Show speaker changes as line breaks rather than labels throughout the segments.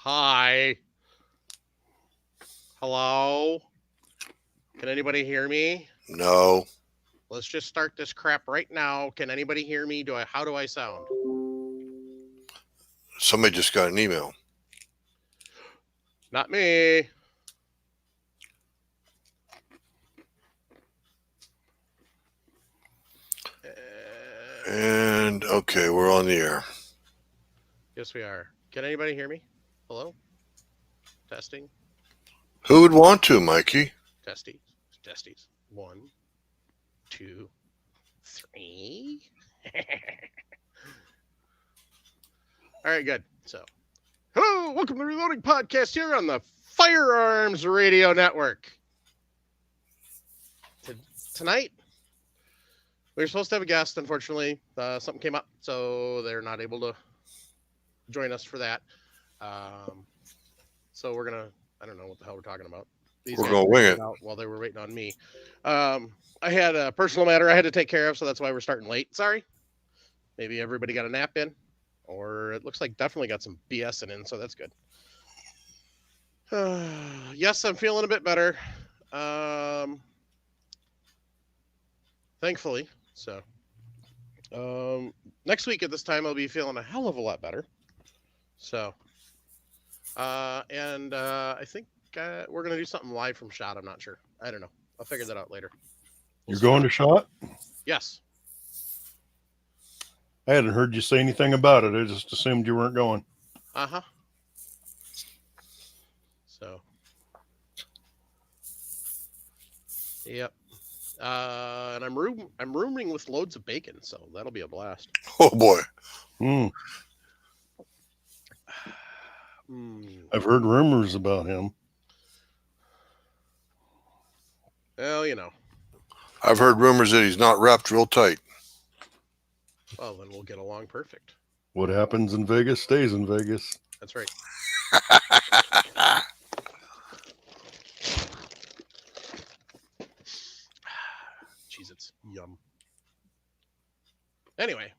Hi. Hello. Can anybody hear me?
No.
Let's just start this crap right now. Can anybody hear me? How do I sound?
Somebody just got an email.
Not me.
And okay, we're on the air.
Yes, we are. Can anybody hear me? Hello? Testing.
Who would want to, Mikey?
Testies. Testies. 1, 2, 3. All right, good. So, hello, welcome to the Reloading Podcast here on the Firearms Radio Network. Tonight, we were supposed to have a guest. Unfortunately, something came up, so they're not able to join us for that. So we're gonna, I don't know what the hell we're talking about.
We're gonna wing it
out while they were waiting on me. I had a personal matter I had to take care of, so that's why we're starting late. Sorry. Maybe everybody got a nap in, or it looks like definitely got some BSing in, so that's good. Yes, I'm feeling a bit better. Thankfully. So, next week at this time, I'll be feeling a hell of a lot better. So, and I think we're going to do something live from SHOT. I'm not sure. I don't know. I'll figure that out later.
You're going to SHOT?
Yes.
I hadn't heard you say anything about it. I just assumed you weren't going.
Uh-huh. So. Yep. And I'm rooming with loads of bacon, so that'll be a blast.
Oh boy.
I've heard rumors about him.
Well, you know.
I've heard rumors that he's not wrapped real tight.
Well, then we'll get along perfect.
What happens in Vegas stays in Vegas.
That's right. Jeez, it's yum. Anyway.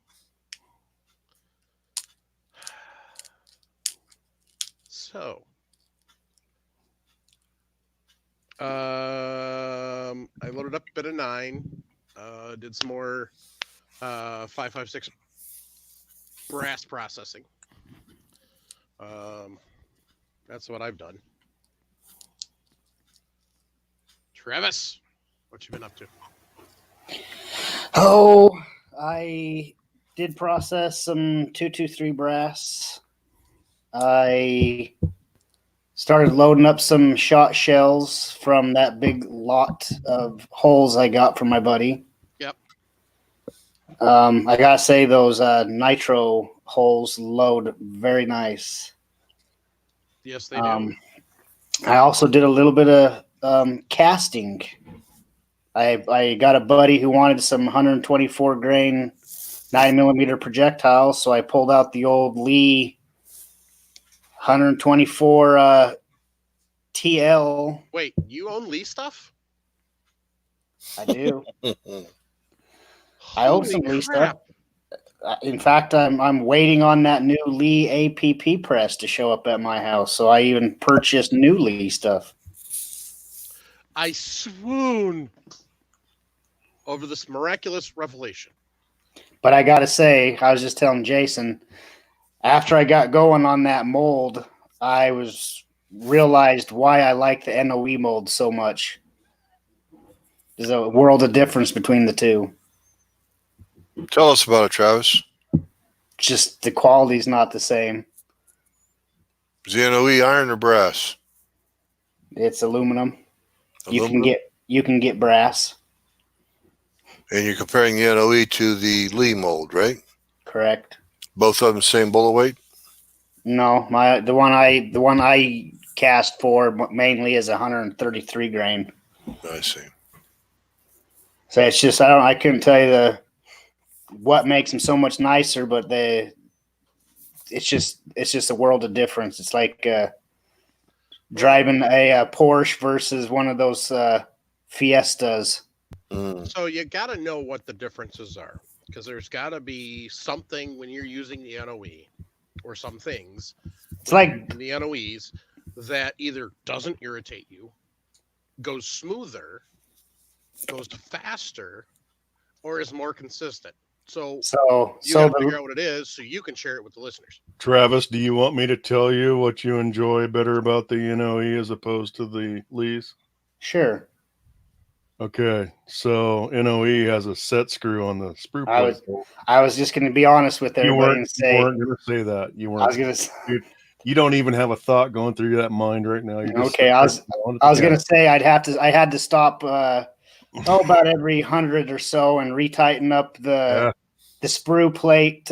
So. I loaded up a bit of 9. Did some more 5.56 brass processing. That's what I've done. Travis, what you been up to?
Oh, I did process some 223 brass. I started loading up some shot shells from that big lot of holes I got from my buddy.
Yep.
I gotta say those nitro holes load very nice.
Yes, they do.
I also did a little bit of casting. I got a buddy who wanted some 124 grain 9mm projectiles, so I pulled out the old Lee 124 TL.
Wait, you own Lee stuff?
I do. I own some Lee
crap.
stuff. In fact, I'm waiting on that new Lee APP press to show up at my house, so I even purchased new Lee stuff.
I swoon over this miraculous revelation.
But I gotta say, I was just telling Jason, after I got going on that mold, I realized why I like the NOE mold so much. There's a world of difference between the two.
Tell us about it, Travis.
Just the quality's not the same.
Is the NOE iron or brass?
It's aluminum. You can get brass.
And you're comparing the NOE to the Lee mold, right?
Correct.
Both of them same bullet weight?
No, the one I cast for mainly is 133 grain.
I see.
So it's just I couldn't tell you what makes them so much nicer, but it's just a world of difference. It's like driving a Porsche versus one of those Fiestas.
So you got to know what the differences are, because there's got to be something when you're using the NOE or some things
It's like
in the NOEs that either doesn't irritate you, goes smoother, goes faster, or is more consistent. So you got to figure out what it is so you can share it with the listeners.
Travis, do you want me to tell you what you enjoy better about the NOE as opposed to the Lees?
Sure.
Okay, so NOE has a set screw on the sprue plate.
I was just going to be honest with everybody and say.
You weren't going to say that. You weren't.
I was going to say.
You don't even have a thought going through that mind right now.
Okay, I was going to say I had to stop about every 100 or so and retighten up the sprue plate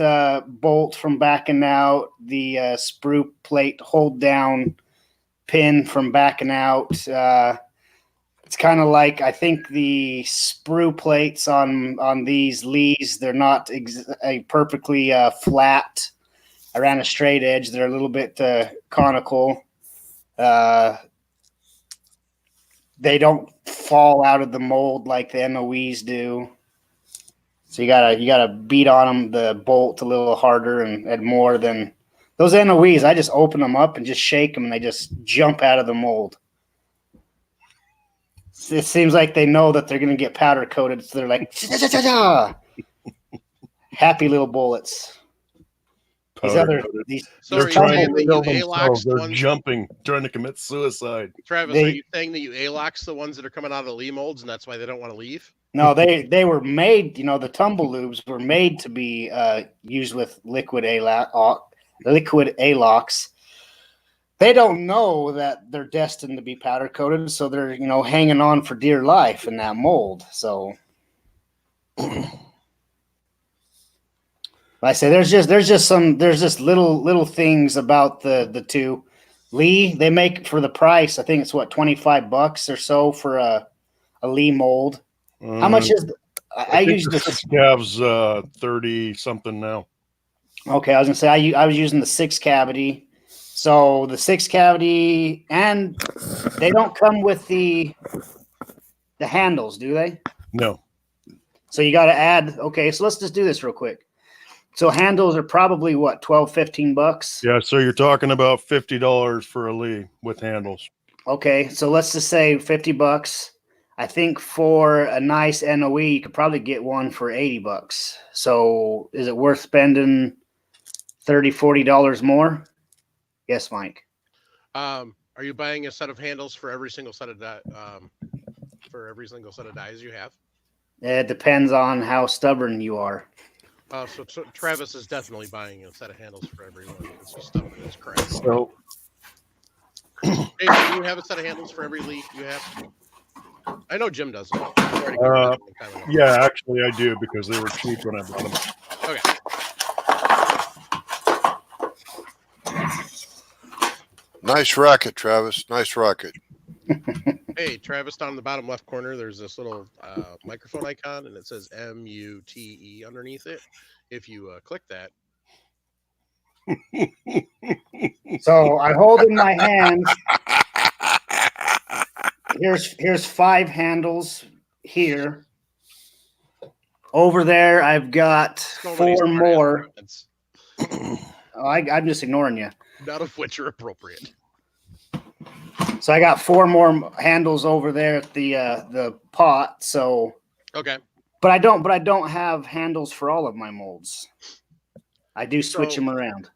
bolt from backing out, the sprue plate hold down pin from backing out. It's kind of like, I think the sprue plates on these Lees, they're not perfectly flat around a straight edge. They're a little bit conical. They don't fall out of the mold like the NOEs do. So you gotta beat on them, the bolt a little harder and more than those NOEs. I just open them up and just shake them and they just jump out of the mold. It seems like they know that they're going to get powder coated. So they're like, happy little bullets.
They're jumping, trying to commit suicide.
Travis, are you saying that you ALOX the ones that are coming out of the Lee molds and that's why they don't want to leave?
No, they were made, the tumble lubes were made to be used with liquid ALOX. They don't know that they're destined to be powder coated, so they're hanging on for dear life in that mold. So I say there's just little things about the two. Lee, they make for the price. I think it's $25 or so for a Lee mold. How much is? I use the
six cabs 30 something now.
Okay, I was gonna say I was using the 6 cavity. So the 6 cavity, and they don't come with the handles, do they?
No.
So you got to add. Okay, so let's just do this real quick. So handles are probably what, $12-15?
Yeah. So you're talking about $50 for a Lee with handles.
Okay, so let's just say $50. I think for a nice NOE, you could probably get one for $80. So is it worth spending $30-40 more? Yes, Mike.
Are you buying a set of handles for every single set of dies you have?
It depends on how stubborn you are.
So Travis is definitely buying a set of handles for everyone. It's just stubborn as crap.
So,
hey, do you have a set of handles for every Lee you have? I know Jim does.
Yeah, actually I do because they were cheap when I bought them.
Okay.
Nice rocket, Travis. Nice rocket.
Hey, Travis, down in the bottom left corner, there's this little microphone icon, and it says MUTE underneath it. If you click that.
So I hold in my hands. Here's 5 handles here. Over there, I've got 4 more. I'm just ignoring you.
None of which are appropriate.
So I got 4 more handles over there at the pot. So
okay,
but I don't have handles for all of my molds. I do switch them around.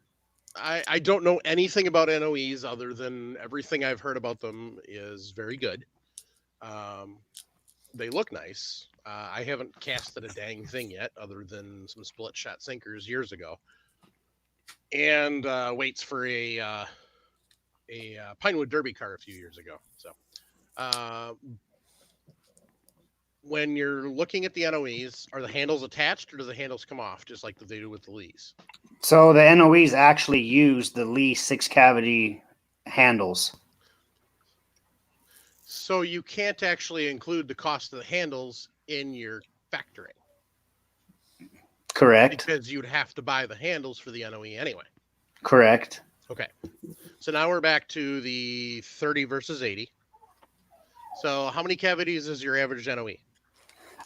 I don't know anything about NOEs other than everything I've heard about them is very good. They look nice. I haven't casted a dang thing yet other than some split shot sinkers years ago. And weights for a Pinewood Derby car a few years ago. So when you're looking at the NOEs, are the handles attached or do the handles come off just like they do with the Lees?
So the NOEs actually use the Lee 6 cavity handles.
So you can't actually include the cost of the handles in your factoring.
Correct.
Because you'd have to buy the handles for the NOE anyway.
Correct.
Okay. So now we're back to the 30 versus 80. So how many cavities is your average NOE?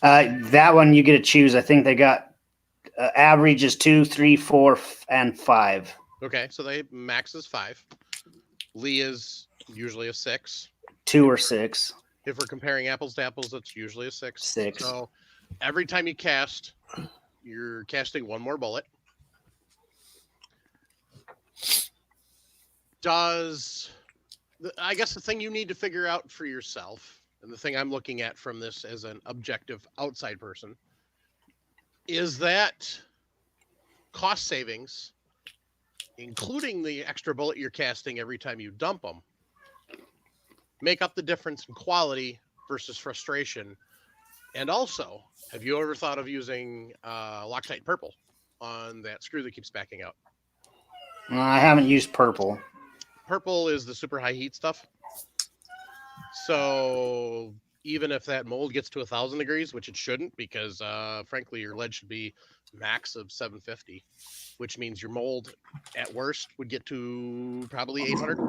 That one you get to choose. I think they got average is 2, 3, 4, and 5.
Okay, so they max is 5. Lee is usually a 6.
2 or 6.
If we're comparing apples to apples, that's usually a 6.
6.
So every time you cast, you're casting one more bullet. I guess the thing you need to figure out for yourself, and the thing I'm looking at from this as an objective outside person, is that cost savings, including the extra bullet you're casting every time you dump them, make up the difference in quality versus frustration. And also, have you ever thought of using Loctite Purple on that screw that keeps backing out?
I haven't used purple.
Purple is the super high heat stuff. So even if that mold gets to 1,000 degrees, which it shouldn't, because frankly, your lead should be max of 750, which means your mold at worst would get to probably 800.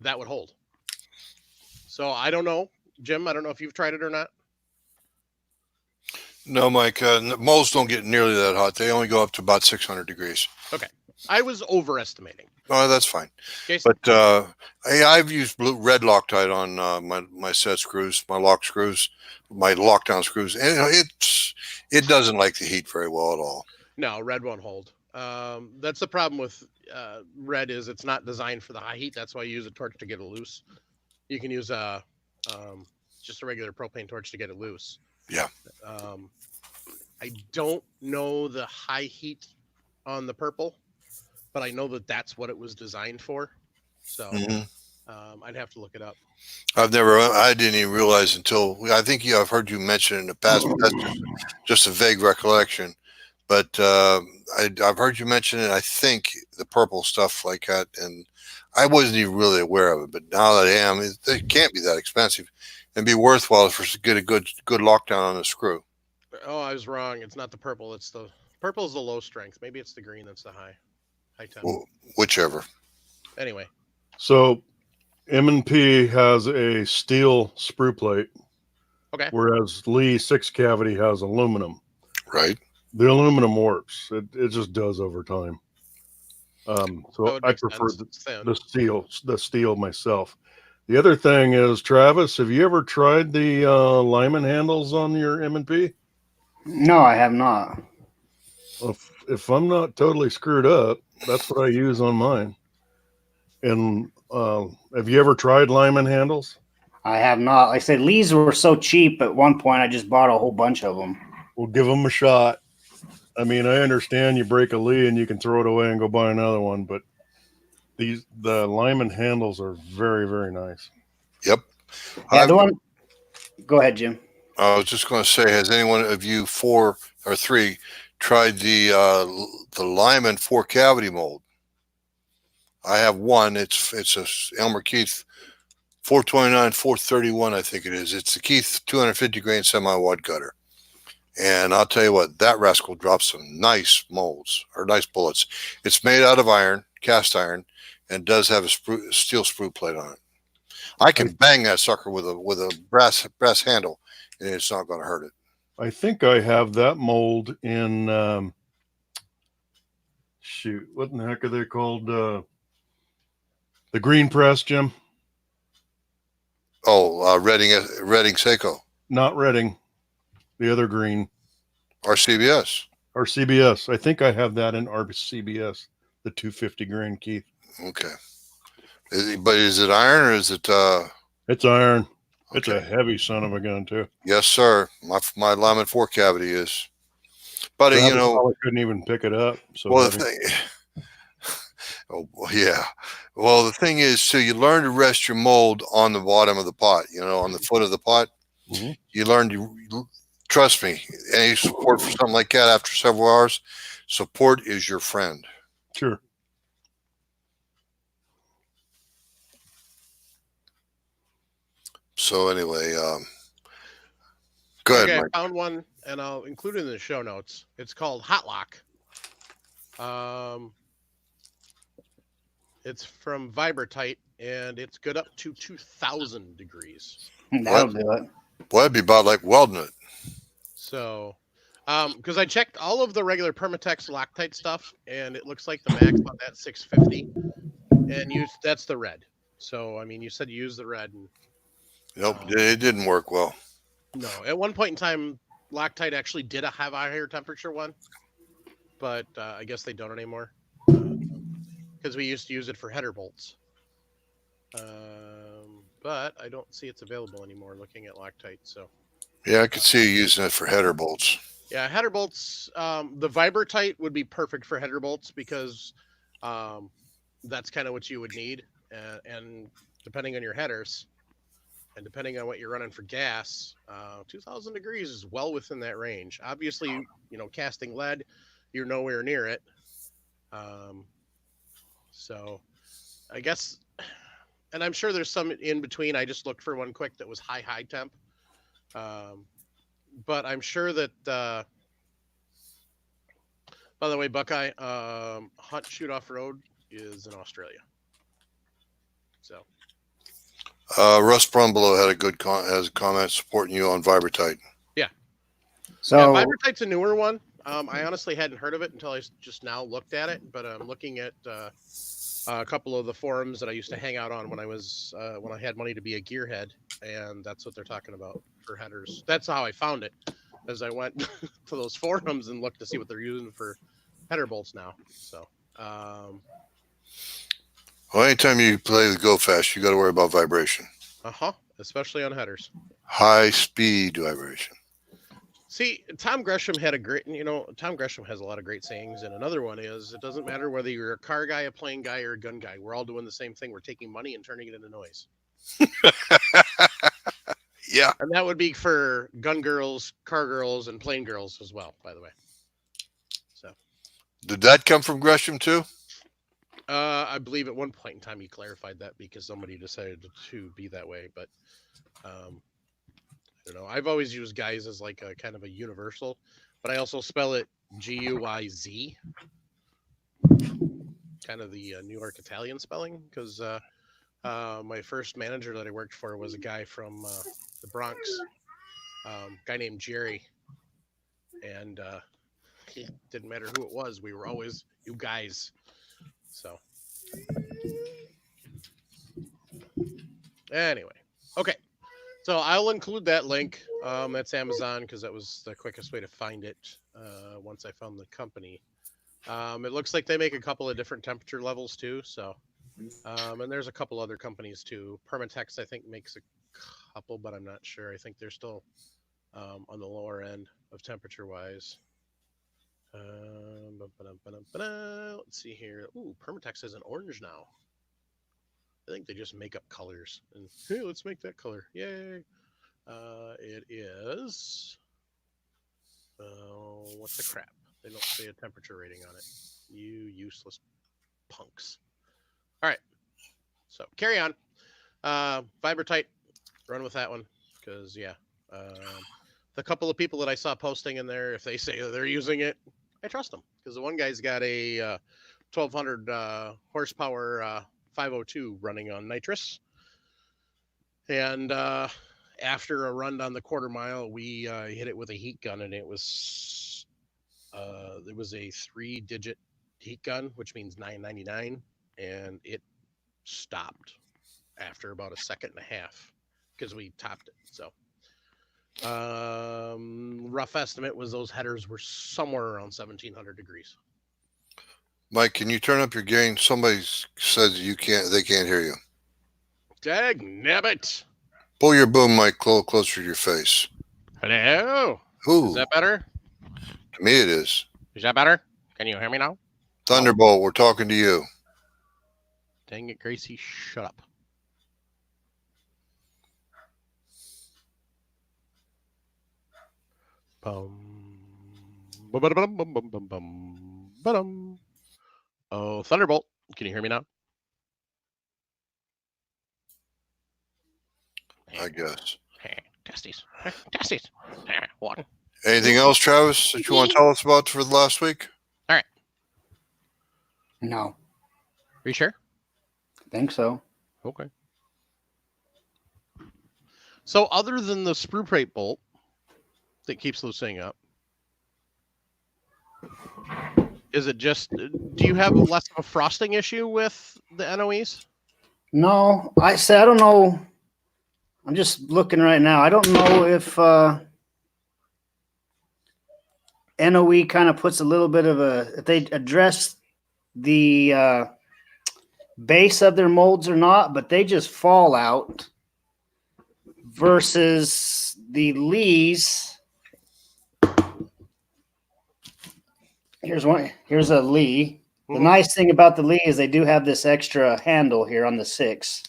That would hold. So I don't know, Jim, I don't know if you've tried it or not.
No, Mike, molds don't get nearly that hot. They only go up to about 600 degrees.
Okay. I was overestimating.
Oh, that's fine.
Okay, so
But I've used red Loctite on my set screws, my lock screws, my lockdown screws, and it doesn't like the heat very well at all.
no, red won't hold. That's the problem with red is it's not designed for the high heat. That's why you use a torch to get it loose. You can use just a regular propane torch to get it loose.
Yeah.
I don't know the high heat on the purple, but I know that that's what it was designed for. So I'd have to look it up.
I didn't even realize until I've heard you mention it in the past, but that's just a vague recollection. But I've heard you mention it. I think the purple stuff like that, and I wasn't even really aware of it. But now that I am, it can't be that expensive and be worthwhile to get a good lockdown on the screw.
Oh, I was wrong. It's not the purple. It's the purple is the low strength. Maybe it's the green that's the high temp.
Well, whichever.
Anyway,
So M&P has a steel sprue plate,
okay.
whereas Lee 6 cavity has aluminum.
Right.
The aluminum works. It just does over time.
That
So
would
I
make
prefer
sense. It's thin.
the steel myself. The other thing is, Travis, have you ever tried the Lyman handles on your M&P?
No, I have not.
If I'm not totally screwed up, that's what I use on mine. And have you ever tried Lyman handles?
I have not. Like I said, Lee's were so cheap at one point, I just bought a whole bunch of them.
We'll give them a shot. I mean, I understand you break a Lee and you can throw it away and go buy another one, but the Lyman handles are very, very nice.
Yep.
Yeah, the one. Go ahead, Jim.
I was just going to say, has anyone of you 4 or 3 tried the Lyman 4 cavity mold? I have one. It's a Elmer Keith 429, 431, I think it is. It's the Keith 250 grain semi-wad cutter. And I'll tell you what, that rascal drops some nice molds or nice bullets. It's made out of iron, cast iron, and does have a steel sprue plate on it. I can bang that sucker with a brass handle, and it's not going to hurt it.
I think I have that mold in what in the heck are they called? The green press, Jim?
Oh, Redding Seiko.
Not Redding. The other green.
RCBS.
RCBS. I think I have that in RCBS, the 250 grain, Keith.
Okay. But is it iron or is it
It's iron.
okay.
It's a heavy son of a gun too.
Yes, sir. My Lyman 4 cavity is. But
Travis
you know,
probably couldn't even pick it up. So
well, the thing, oh yeah. Well, the thing is, so you learn to rest your mold on the bottom of the pot. You know, on the foot of the pot.
Mm-hmm.
You learn to trust me. Any support for something like that after several hours, support is your friend.
Sure.
So anyway, go ahead,
Okay,
Mike.
I found one, and I'll include it in the show notes. It's called Hot Lock. It's from Vibratite, and it's good up to 2,000 degrees.
That'll do it.
Boy, that'd be about like welding it.
So Because I checked all of the regular Permatex Loctite stuff, and it looks like the max on that 650, and that's the red. So I mean, you said you use the red, and
Nope, it didn't work well.
no. At one point in time, Loctite actually did have a higher temperature one, but I guess they don't anymore because we used to use it for header bolts. But I don't see it's available anymore. Looking at Loctite, so
Yeah, I could see you using it for header bolts.
yeah, header bolts. The Vibertite would be perfect for header bolts because that's kind of what you would need, and depending on your headers. And depending on what you're running for gas, 2,000 degrees is well within that range. Obviously, casting lead, you're nowhere near it. So I guess, and I'm sure there's some in between. I just looked for one quick that was high temp. But I'm sure that, by the way, Buckeye, Hunt Shoot Off Road is in Australia. So.
Russ Brumbelow had has a comment supporting you on Vibertite.
Yeah.
So
yeah, Vibertite's a newer one. I honestly hadn't heard of it until I just now looked at it, but I'm looking at a couple of the forums that I used to hang out on when I had money to be a gearhead, and that's what they're talking about for headers. That's how I found it, as I went to those forums and looked to see what they're using for header bolts now. So.
Well, anytime you play the Go Fast, you got to worry about vibration.
Especially on headers.
High speed vibration.
See, Tom Gresham had Tom Gresham has a lot of great sayings, and another one is, it doesn't matter whether you're a car guy, a plane guy, or a gun guy. We're all doing the same thing. We're taking money and turning it into noise.
Yeah.
And that would be for gun girls, car girls, and plane girls as well, by the way. So.
Did that come from Gresham too?
I believe at one point in time he clarified that because somebody decided to be that way, but I don't know. I've always used guys as like a kind of a universal, but I also spell it G-U-I-Z, kind of the New York Italian spelling, because my first manager that I worked for was a guy from the Bronx, guy named Jerry, and it didn't matter who it was. We were always you guys. So anyway, okay. So I'll include that link. That's Amazon because that was the quickest way to find it once I found the company. It looks like they make a couple of different temperature levels too. So, and there's a couple other companies too. Permatex, I think, makes a couple, but I'm not sure. I think they're still on the lower end of temperature wise. Let's see here. Ooh, Permatex has an orange now. I think they just make up colors and hey, let's make that color. Yay. It is what the crap? They don't say a temperature rating on it. You useless punks. All right. So carry on. Vibertite, run with that one. Because yeah. The couple of people that I saw posting in there, if they say they're using it, I trust them. Because the one guy's got a 1200 horsepower 502 running on nitrous. And after a run down the quarter mile, we hit it with a heat gun, and it was a 3-digit heat gun, which means 999, and it stopped after about a second and a half because we topped it. So rough estimate was those headers were somewhere around 1700 degrees.
Mike, can you turn up your gain? Somebody says they can't hear you.
Dagnabbit.
Pull your boom mic closer to your face.
Hello.
Ooh,
Is that better?
to me it is.
Is that better? Can you hear me now?
Thunderbolt, we're talking to you.
Dang it, Gracie, shut up. Oh, Thunderbolt. Can you hear me now?
I guess.
Testes. Testes. One.
Anything else, Travis, that you want to tell us about for the last week?
All right.
No.
Are you sure?
I think so.
Okay. So other than the sprue plate bolt that keeps loosening up, Is it just? Do you have less of a frosting issue with the NOEs?
No, I don't know. I'm just looking right now. I don't know if NOE kind of puts a little bit of if they address the base of their molds or not, but they just fall out versus the Lees. Here's one. Here's a Lee. The nice thing about the Lee is they do have this extra handle here on the 6.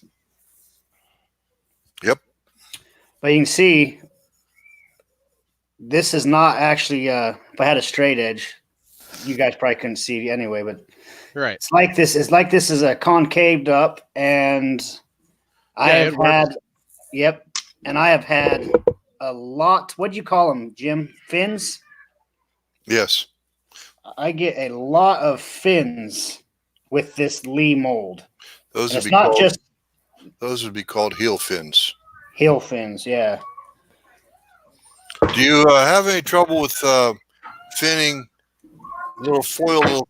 Yep.
But you can see this is not actually if I had a straight edge, you guys probably couldn't see anyway, but
Right.
it's like this is a concaved up, and I have had and I have had a lot. What do you call them, Jim? Fins?
Yes.
I get a lot of fins with this Lee mold.
Those
And
would
it's
be
not
called,
just
those would be called heel fins.
heel fins, yeah.
Do you have any trouble with finning little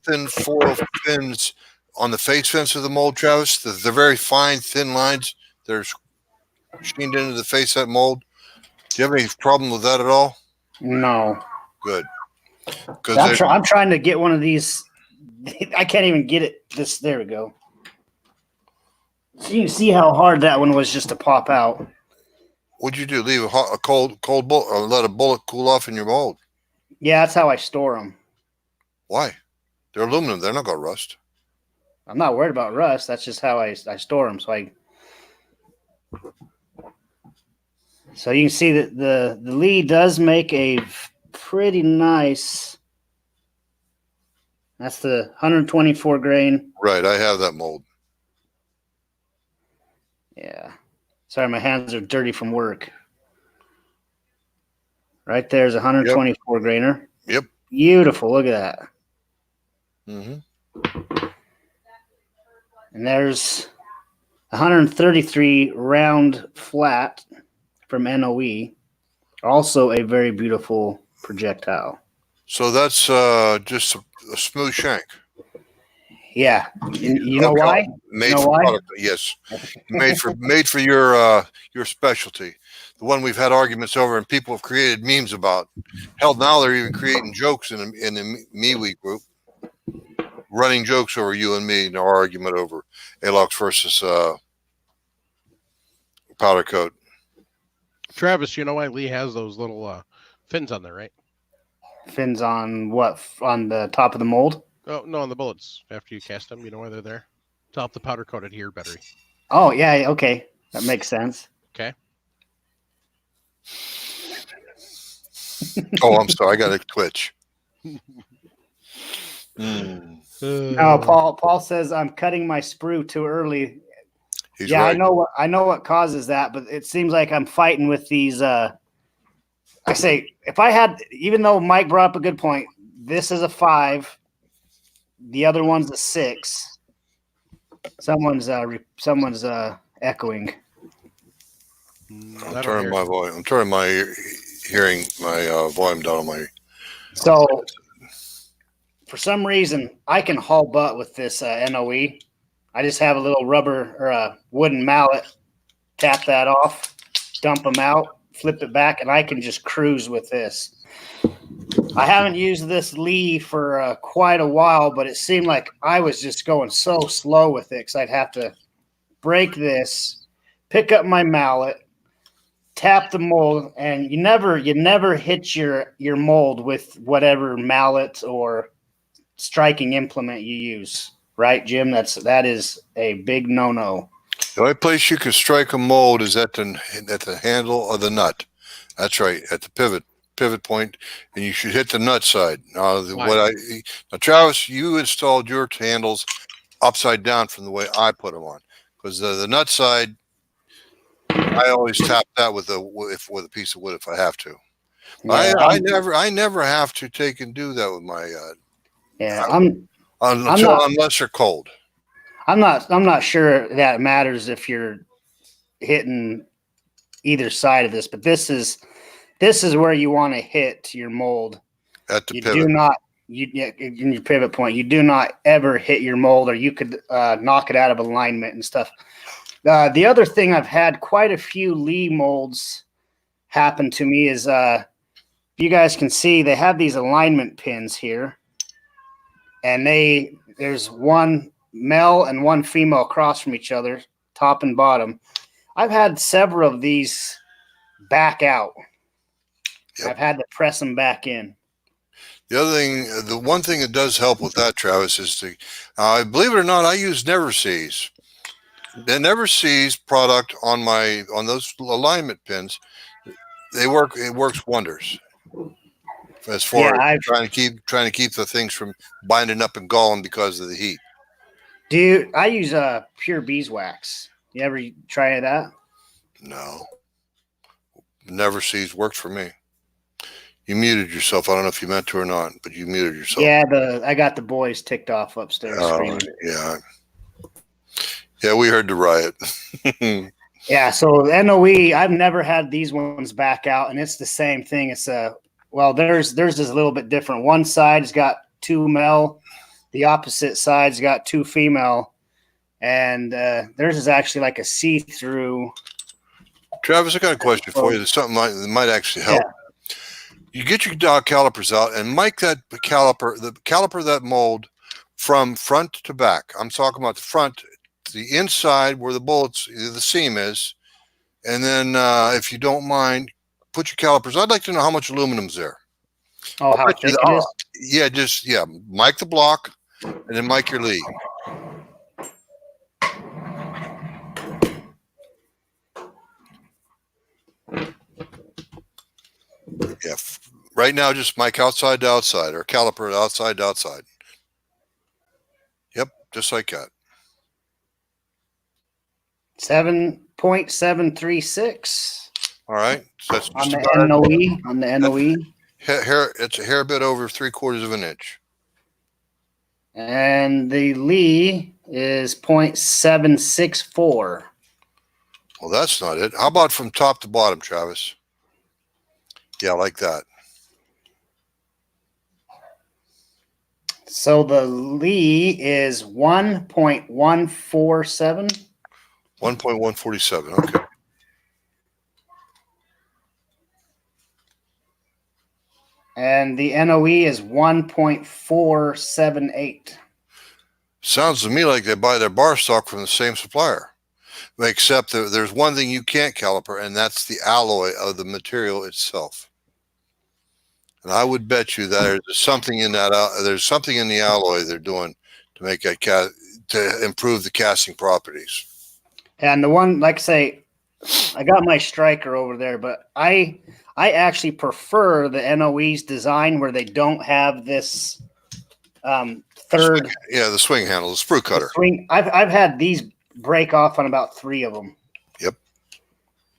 thin foil fins on the face fence of the mold, Travis? They're very fine, thin lines. They're sheened into the face of that mold. Do you have any problem with that at all?
No.
Good. Because
I'm trying to get one of these. I can't even get it. There we go. So you can see how hard that one was just to pop out.
what'd you do? Leave a cold bullet, or let a bullet cool off in your mold?
Yeah, that's how I store them. Why?
They're aluminum. They're not going to rust.
I'm not worried about rust. That's just how I store them. So you can see that the Lee does make a pretty nice. That's the 124 grain.
Right. I have that mold.
Yeah. Sorry, my hands are dirty from work. Right there's a 124 grainer.
Yep.
Beautiful. Look at that.
Mm-hmm.
And there's 133 round flat from NOE. Also a very beautiful projectile.
So that's just a smooth shank.
Yeah. You know why?
Made
You know
for
why?
product. Yes. made for your specialty. The one we've had arguments over and people have created memes about. Hell, now they're even creating jokes in the MeWe group. Running jokes over you and me in our argument over Alox versus powder coat.
Travis, you know why Lee has those little fins on there, right?
Fins on what? On the top of the mold?
Oh, no, on the bullets. After you cast them, you know why they're there? To help the powder coat adhere better.
Oh, yeah. Okay. That makes sense.
Okay.
Oh, I'm sorry. I got a twitch.
No, Paul says I'm cutting my sprue too early.
He's
yeah,
right.
I know what causes that, but it seems like I'm fighting with these. I say if I had, even though Mike brought up a good point, this is a 5, the other one's a 6. Someone's echoing.
I'm turning my volume. I'm turning my hearing my volume down on my.
So, for some reason, I can haul butt with this NOE. I just have a little rubber or a wooden mallet, tap that off, dump them out, flip it back, and I can just cruise with this. I haven't used this Lee for quite a while, but it seemed like I was just going so slow with it because I'd have to break this, pick up my mallet, tap the mold, and you never hit your mold with whatever mallet or striking implement you use. Right, Jim? That is a big no-no.
The only place you can strike a mold is at the handle of the nut. That's right, at the pivot point, and you should hit the nut side. Now, Travis, you installed your handles upside down from the way I put them on, because the nut side, I always tap that with a piece of wood if I have to. Yeah, I never have to take and do that with my. Unless they're cold.
I'm not sure that matters if you're hitting either side of this, but this is where you want to hit your mold.
At the
you
pivot.
do not in your pivot point, you do not ever hit your mold, or you could knock it out of alignment and stuff. The other thing, I've had quite a few Lee molds happen to me is, you guys can see they have these alignment pins here, and there's one male and one female across from each other, top and bottom. I've had several of these back out.
Yep.
I've had to press them back in.
The other thing, the one thing that does help with that, Travis, is believe it or not, I use NeverSeez. The NeverSeez product on those alignment pins, it works wonders. As far as trying to keep the things from binding up and galling because of the heat.
I use pure beeswax. You ever try that?
No. NeverSeez works for me. You muted yourself. I don't know if you meant to or not, but you muted yourself.
Yeah, I got the boys ticked off upstairs.
Yeah. Yeah, we heard the riot.
Yeah, so the NOE, I've never had these ones back out, and it's the same thing. It's theirs is a little bit different. One side's got 2 male, the opposite side's got 2 female, and theirs is actually like a see-through.
Travis, I got a question for you. There's something that might actually help. Yeah. You get your dog calipers out and mic the caliper of that mold from front to back. I'm talking about the front, the inside where the seam is, and then if you don't mind, put your calipers. I'd like to know how much aluminum's there.
Oh, how thick it is?
Yeah, mic the block and then mic your lead. Yeah, right now just mic outside to outside, or caliper outside to outside. Yep, just like that.
7.736.
All right, so that's
on the NOE. On the NOE,
it's a hair bit over 3/4 of an inch.
And the Lee is 0.764.
Well, that's not it. How about from top to bottom, Travis? Yeah, like that.
So the Lee is 1.147.
1.147. Okay.
And the NOE is 1.478.
Sounds to me like they buy their bar stock from the same supplier. Except that there's one thing you can't caliper, and that's the alloy of the material itself. And I would bet you that there's something in that. There's something in the alloy they're doing to make that to improve the casting properties.
And the one, like I say, I got my striker over there, but I actually prefer the NOE's design where they don't have this third.
The swing handle, the sprue cutter.
I've had these break off on about 3 of them.
Yep.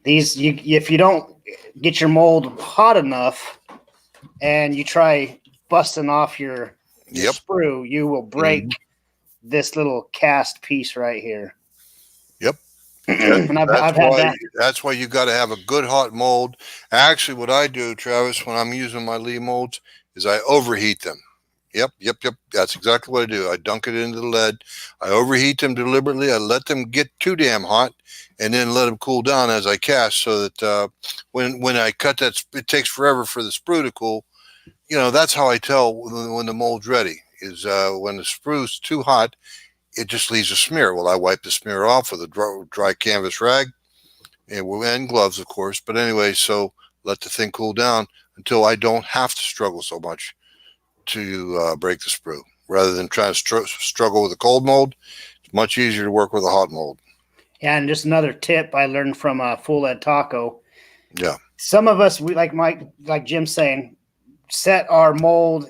These, if you don't get your mold hot enough and you try busting off your sprue, you will break this little cast piece right here.
Yep.
And I've had that.
That's why you got to have a good hot mold. Actually, what I do, Travis, when I'm using my Lee molds, is I overheat them. Yep. That's exactly what I do. I dunk it into the lead. I overheat them deliberately. I let them get too damn hot, and then let them cool down as I cast, so that when I cut that, it takes forever for the sprue to cool. That's how I tell when the mold's ready. Is when the sprue's too hot, it just leaves a smear. Well, I wipe the smear off with a dry canvas rag, and gloves, of course. But anyway, so let the thing cool down until I don't have to struggle so much to break the sprue. Rather than trying to struggle with a cold mold, it's much easier to work with a hot mold. Yeah,
and just another tip I learned from Full Lead Taco.
Yeah.
Some of us, we like Jim's saying, set our mold.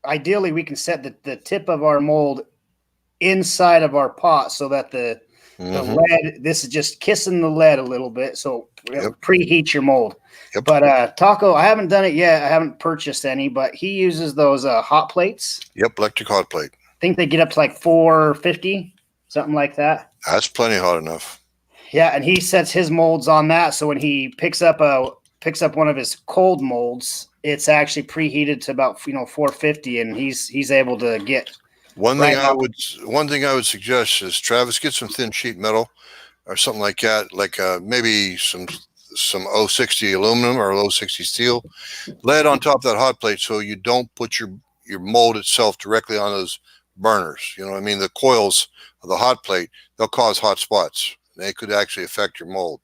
Ideally, we can set the tip of our mold inside of our pot so that the lead, this is just kissing the lead a little bit. So preheat your mold.
Yep.
But Taco, I haven't done it yet. I haven't purchased any, but he uses those hot plates.
Yep, electric hot plate.
I think they get up to like 450, something like that.
That's plenty hot enough.
Yeah, and he sets his molds on that. So when he picks up one of his cold molds, it's actually preheated to about 450, and he's able to get
One
right
thing
now.
one thing I would suggest is Travis, get some thin sheet metal or something like that, like maybe some 060 aluminum or 060 steel. Lay it on top of that hot plate so you don't put your mold itself directly on those burners. You know what I mean? The coils of the hot plate, they'll cause hot spots. They could actually affect your mold.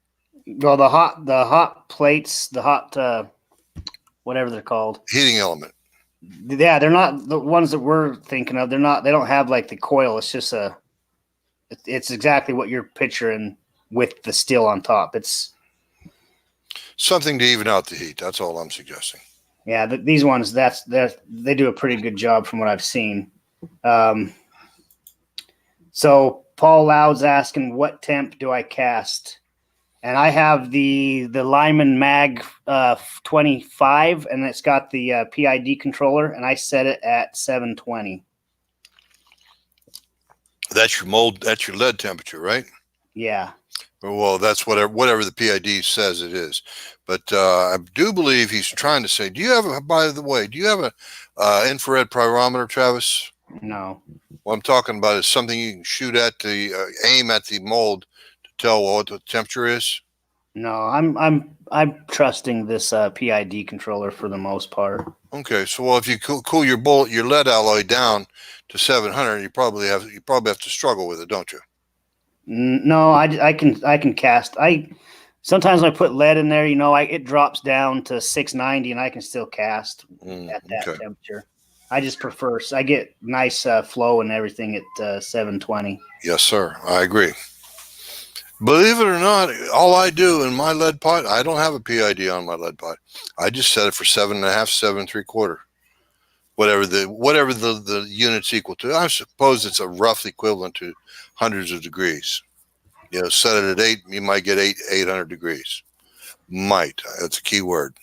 Well, the hot plates, the hot whatever they're called,
Heating element.
yeah, they're not the ones that we're thinking of. They don't have like the coil. It's just it's exactly what you're picturing with the steel on top. It's
Something to even out the heat. That's all I'm suggesting.
yeah, these ones they do a pretty good job from what I've seen. So Paul Loud's asking, what temp do I cast? And I have the Lyman Mag 25, and it's got the PID controller, and I set it at 720.
That's your mold. That's your lead temperature, right?
Yeah.
Well, that's whatever the PID says it is. But I do believe he's trying to say, by the way, do you have a infrared pyrometer, Travis?
No.
What I'm talking about is something you can shoot at aim at the mold to tell what the temperature is.
No, I'm trusting this PID controller for the most part.
Okay, so well, if you cool your lead alloy down to 700, you probably have to struggle with it, don't you?
No, I can cast. Sometimes when I put lead in there, it drops down to 690, and I can still cast at that temperature. I just prefer. I get nice flow and everything at 720.
Yes, sir. I agree. Believe it or not, all I do in my lead pot, I don't have a PID on my lead pot. I just set it for 7.5, 7.75, whatever the unit's equal to. I suppose it's a rough equivalent to hundreds of degrees. Set it at 8, you might get 800 degrees. Might. That's a key word.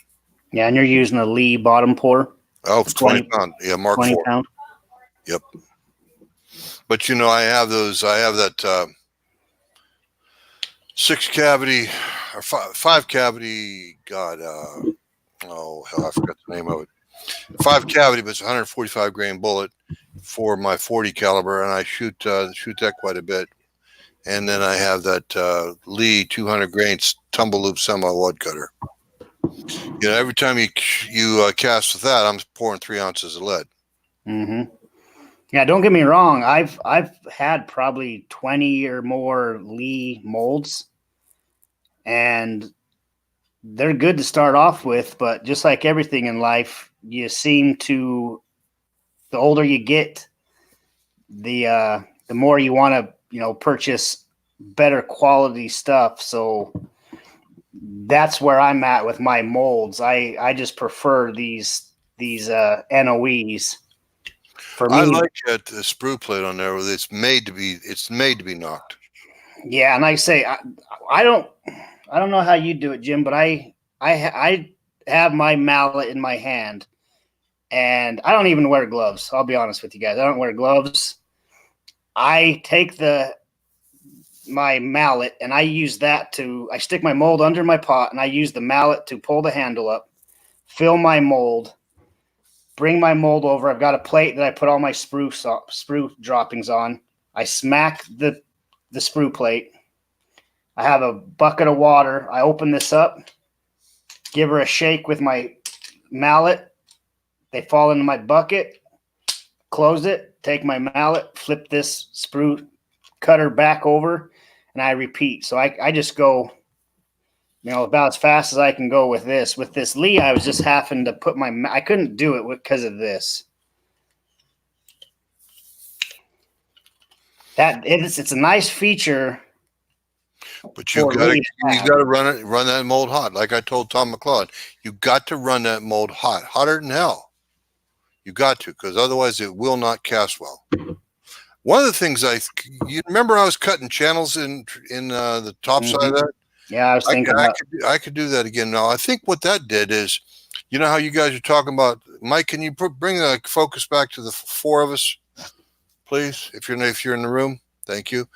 Yeah, and you're using a Lee bottom pour.
Oh, 20 pound. Yeah, Mark
20
IV.
pound.
Yep. But I have that 6 cavity or 5 cavity. God, hell, I forgot the name of it. 5 cavity, but it's a 145 grain bullet for my 40 caliber, and I shoot that quite a bit. And then I have that Lee 200 grain tumble loop semi wad cutter. Every time you cast with that, I'm pouring 3 ounces of lead.
Mm-hmm. Yeah, don't get me wrong. I've had probably 20 or more Lee molds, and they're good to start off with. But just like everything in life, you seem to, the older you get, the more you want to purchase better quality stuff. So that's where I'm at with my molds. I just prefer these NOEs. For me,
I like that the sprue plate on there. It's made to be knocked.
Yeah, and like I say, I don't know how you do it, Jim, but I have my mallet in my hand, and I don't even wear gloves. I'll be honest with you guys. I don't wear gloves. I take my mallet and I use that I stick my mold under my pot, and I use the mallet to pull the handle up, fill my mold, bring my mold over. I've got a plate that I put all my sprue droppings on. I smack the sprue plate. I have a bucket of water. I open this up, give her a shake with my mallet. They fall into my bucket, close it, take my mallet, flip this sprue cutter back over, and I repeat. So I just go, about as fast as I can go with this. With this Lee, I was just having to put I couldn't do it because of this. It's a nice feature.
But you got to run that mold hot. Like I told Tom McLeod, you got to run that mold hot, hotter than hell. You got to, because otherwise it will not cast well. One of the things you remember, I was cutting channels in the top side of that.
Yeah, I was thinking
I could do that again. Now I think what that did is, how you guys are talking about, Mike. Can you bring the focus back to the 4 of us, please? If you're in the room. Thank you.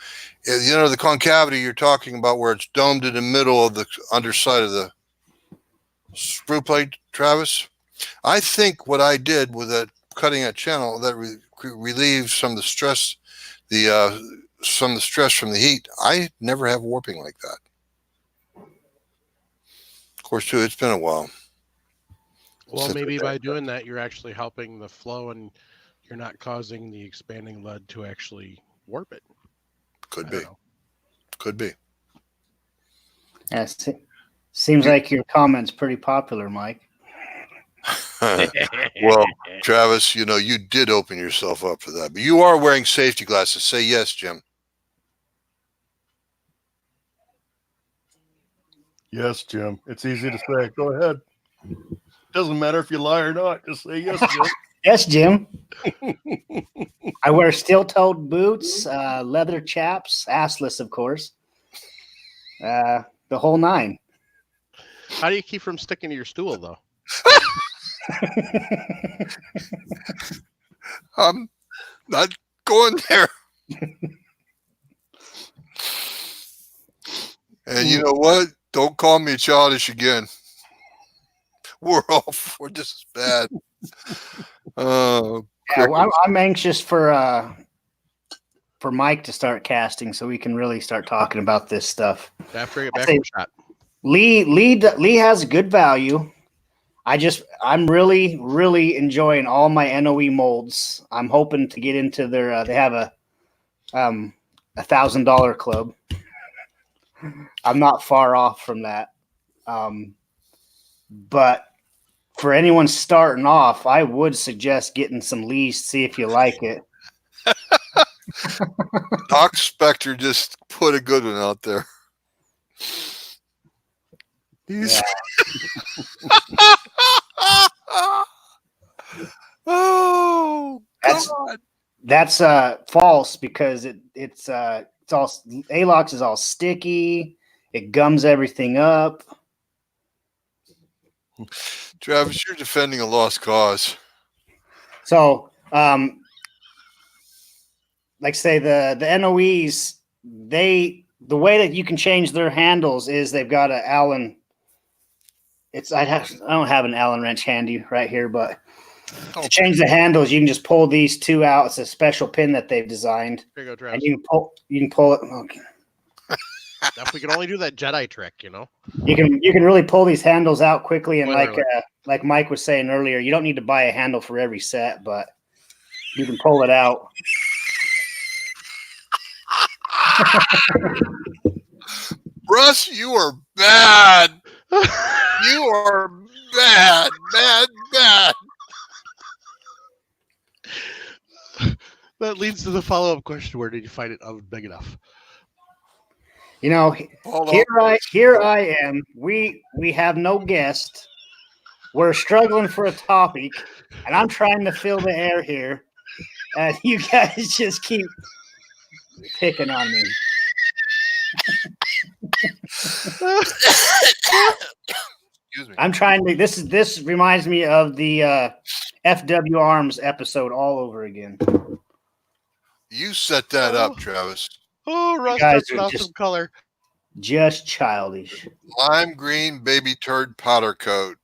The concavity you're talking about, where it's domed in the middle of the underside of the sprue plate, Travis. I think what I did with that cutting that channel that relieves some of the stress, some of the stress from the heat. I never have warping like that. Of course, too, it's been a while.
Well, maybe by doing that, you're actually helping the flow, and you're not causing the expanding lead to actually warp it.
Could be. Could be.
Yes. Seems like your comment's pretty popular, Mike.
Well, Travis, you know, you did open yourself up for that, but you are wearing safety glasses. Say yes, Jim.
Yes, Jim. It's easy to say. Go ahead. Doesn't matter if you lie or not. Just say yes, Jim.
Yes, Jim. I wear steel-toed boots, leather chaps, assless, of course. The whole nine.
How do you keep from sticking to your stool, though?
I'm not going there. And you know what? Don't call me childish again. We're just as bad.
Yeah, well, I'm anxious for Mike to start casting so we can really start talking about this stuff.
After I get back from shot.
Lee has good value. I'm really, really enjoying all my NOE molds. I'm hoping to get into their. They have a $1,000 club. I'm not far off from that. But for anyone starting off, I would suggest getting some Lees. See if you like it.
Doc Spector just put a good one out there. He's oh,
that's false because it's all Alox is all sticky. It gums everything up.
Travis, you're defending a lost cause.
So, like say the NOEs, the way that you can change their handles is they've got an Allen. I don't have an Allen wrench handy right here, but to change the handles, you can just pull these two out. It's a special pin that they've designed.
Here you go, Travis.
And you can pull it. Okay.
If we can only do that Jedi trick, you know.
You can really pull these handles out quickly, and
Spoiler
like Mike was saying earlier, you don't need to buy a handle for every set, but you can pull it out.
Russ, you are bad. You are bad.
That leads to the follow-up question: where did you find it big enough?
You know, here I am. We have no guest. We're struggling for a topic, and I'm trying to fill the air here, and you guys just keep picking on me.
Excuse me.
I'm trying to. This reminds me of the FW Arms episode all over again.
You set that up, Travis.
Oh, Russ,
guys
that's an
are
awesome color.
Just childish.
Lime green baby turd powder coat.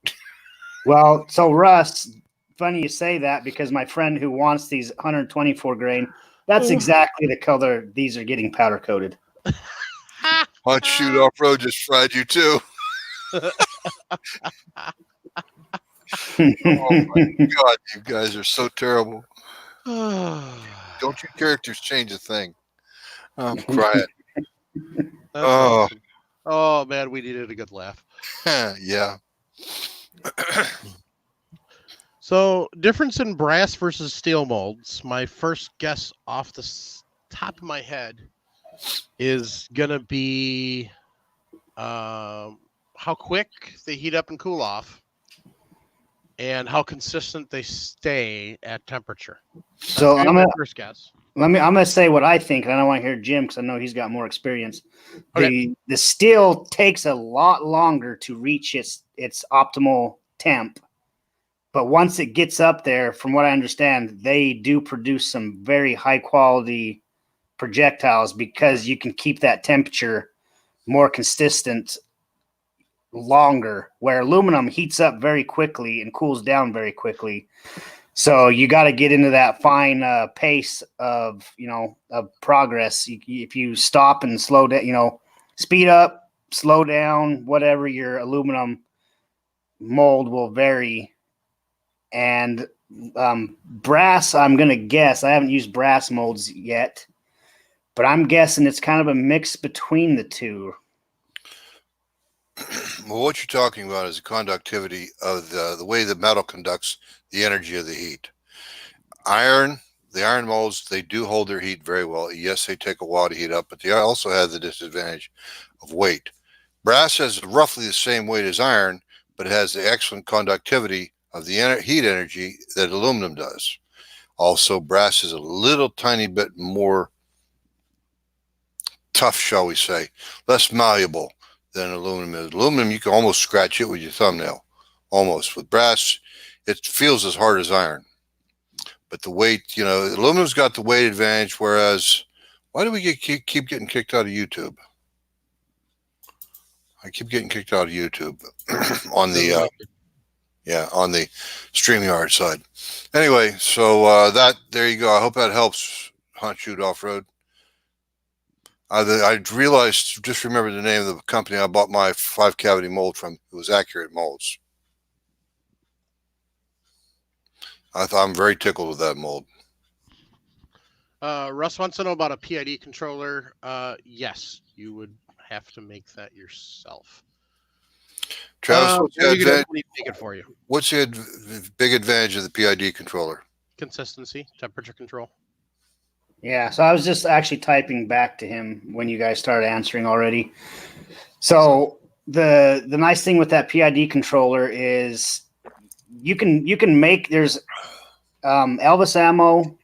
Well, so Russ, funny you say that because my friend who wants these 124 grain, that's exactly the color these are getting powder coated.
Hot Shoot Off Road just fried you too. Oh my God, you guys are so terrible. Don't you characters change a thing? I'm crying. Oh.
Awesome. Oh man, we needed a good laugh.
Yeah.
So, difference in brass versus steel molds. My first guess off the top of my head is gonna be how quick they heat up and cool off, and how consistent they stay at temperature.
So
I'm gonna first guess.
I'm gonna say what I think, and I don't want to hear Jim because I know he's got more experience.
Okay.
The steel takes a lot longer to reach its optimal temp, but once it gets up there, from what I understand, they do produce some very high quality projectiles because you can keep that temperature more consistent longer, where aluminum heats up very quickly and cools down very quickly. So you got to get into that fine pace of, of progress. If you stop and slow down, speed up, slow down, whatever, your aluminum mold will vary. And brass, I'm going to guess, I haven't used brass molds yet, but I'm guessing it's kind of a mix between the two.
Well, what you're talking about is the conductivity of the way the metal conducts the energy of the heat. The iron molds, they do hold their heat very well. Yes, they take a while to heat up, but they also have the disadvantage of weight. Brass has roughly the same weight as iron, but it has the excellent conductivity of the heat energy that aluminum does. Also, brass is a little tiny bit more tough, shall we say, less malleable than aluminum is. Aluminum, you can almost scratch it with your thumbnail, almost. With brass, it feels as hard as iron. But the weight, aluminum's got the weight advantage, whereas, why do we keep getting kicked out of YouTube? I keep getting kicked out of YouTube on the on the StreamYard side. Anyway, so there you go. I hope that helps, Hunt Shoot Off-Road. I realized, just remember the name of the company I bought my 5-cavity mold from. It was Accurate Molds. I'm very tickled with that mold.
Russ wants to know about a PID controller. Yes, you would have to make that yourself.
Travis, what's the
make it for you?
What's the big advantage of the PID controller?
Consistency, temperature control.
Yeah, so I was just actually typing back to him when you guys started answering already. So the nice thing with that PID controller is you can make, there's Elvis Ammo,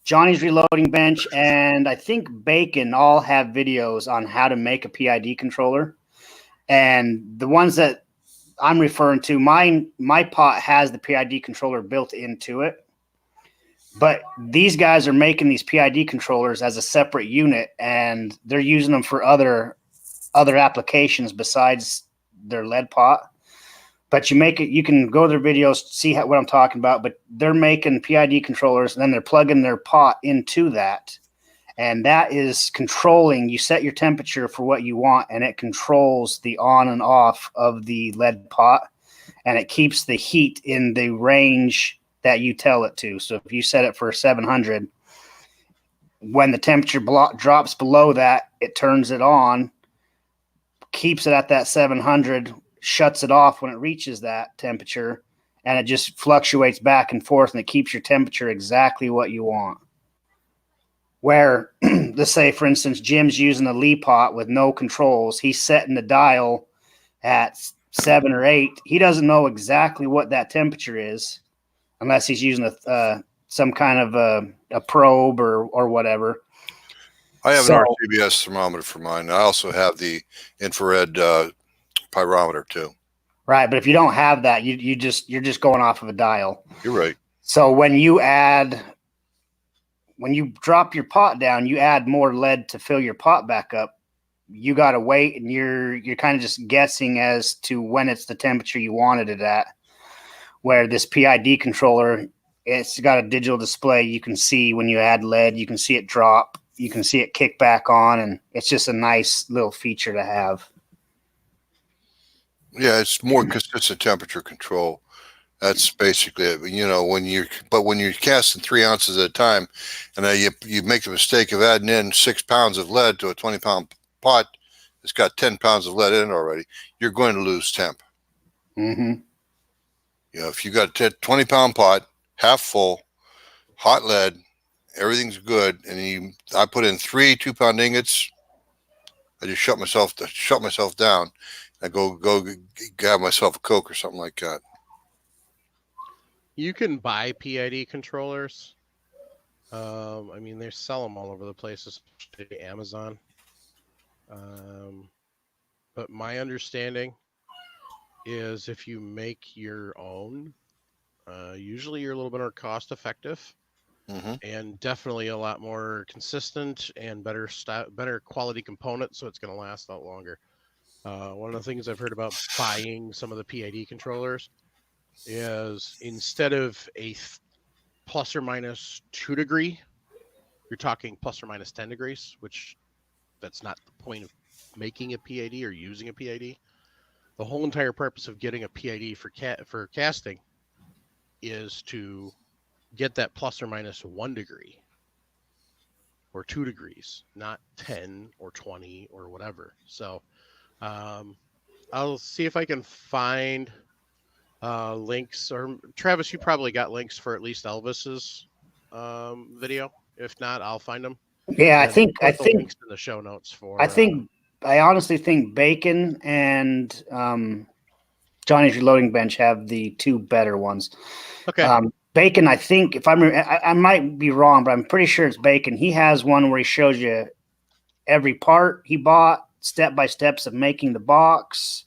Johnny's Reloading Bench, and I think Bacon all have videos on how to make a PID controller. And the ones that I'm referring to, my pot has the PID controller built into it. But these guys are making these PID controllers as a separate unit, and they're using them for other applications besides their lead pot. But you can go to their videos, see what I'm talking about, but they're making PID controllers, and then they're plugging their pot into that. And that is controlling, you set your temperature for what you want, and it controls the on and off of the lead pot, and it keeps the heat in the range that you tell it to. So if you set it for 700, when the temperature drops below that, it turns it on, keeps it at that 700, shuts it off when it reaches that temperature, and it just fluctuates back and forth, and it keeps your temperature exactly what you want. Where, let's say, for instance, Jim's using a Lee pot with no controls. He's setting the dial at 7 or 8. He doesn't know exactly what that temperature is unless he's using some kind of a probe or whatever.
I have an RCBS thermometer for mine. I also have the infrared pyrometer too.
Right, but if you don't have that, you're just going off of a dial.
You're right.
So when you drop your pot down, you add more lead to fill your pot back up. You got to wait, and you're kind of just guessing as to when it's the temperature you wanted it at. Where this PID controller, it's got a digital display. You can see when you add lead, you can see it drop, you can see it kick back on, and it's just a nice little feature to have.
Yeah, it's more consistent temperature control. That's basically it. When you're casting 3 ounces at a time, and you make the mistake of adding in 6 pounds of lead to a 20-pound pot, it's got 10 pounds of lead in it already. You're going to lose temp.
Mm-hmm.
If you got a 20-pound pot, half full, hot lead, everything's good, and I put in 3 2-pound ingots, I just shut myself down. I go grab myself a Coke or something like that.
You can buy PID controllers. They sell them all over the place, especially Amazon. But my understanding is if you make your own, usually you're a little bit more cost effective, and definitely a lot more consistent and better quality component, so it's going to last a lot longer. One of the things I've heard about buying some of the PID controllers is instead of a plus or minus 2 degree, you're talking plus or minus 10 degrees, which that's not the point of making a PID or using a PID. The whole entire purpose of getting a PID for casting is to get that plus or minus 1 degree or 2 degrees, not 10 or 20 or whatever. So I'll see if I can find links, or Travis, you probably got links for at least Elvis's video. If not, I'll find them.
Yeah, I
And
think
put the links in the show notes for.
I honestly think Bacon and Johnny's Reloading Bench have the two better ones.
Okay.
Bacon, I think, if I might be wrong, but I'm pretty sure it's Bacon. He has one where he shows you every part he bought, step by steps of making the box,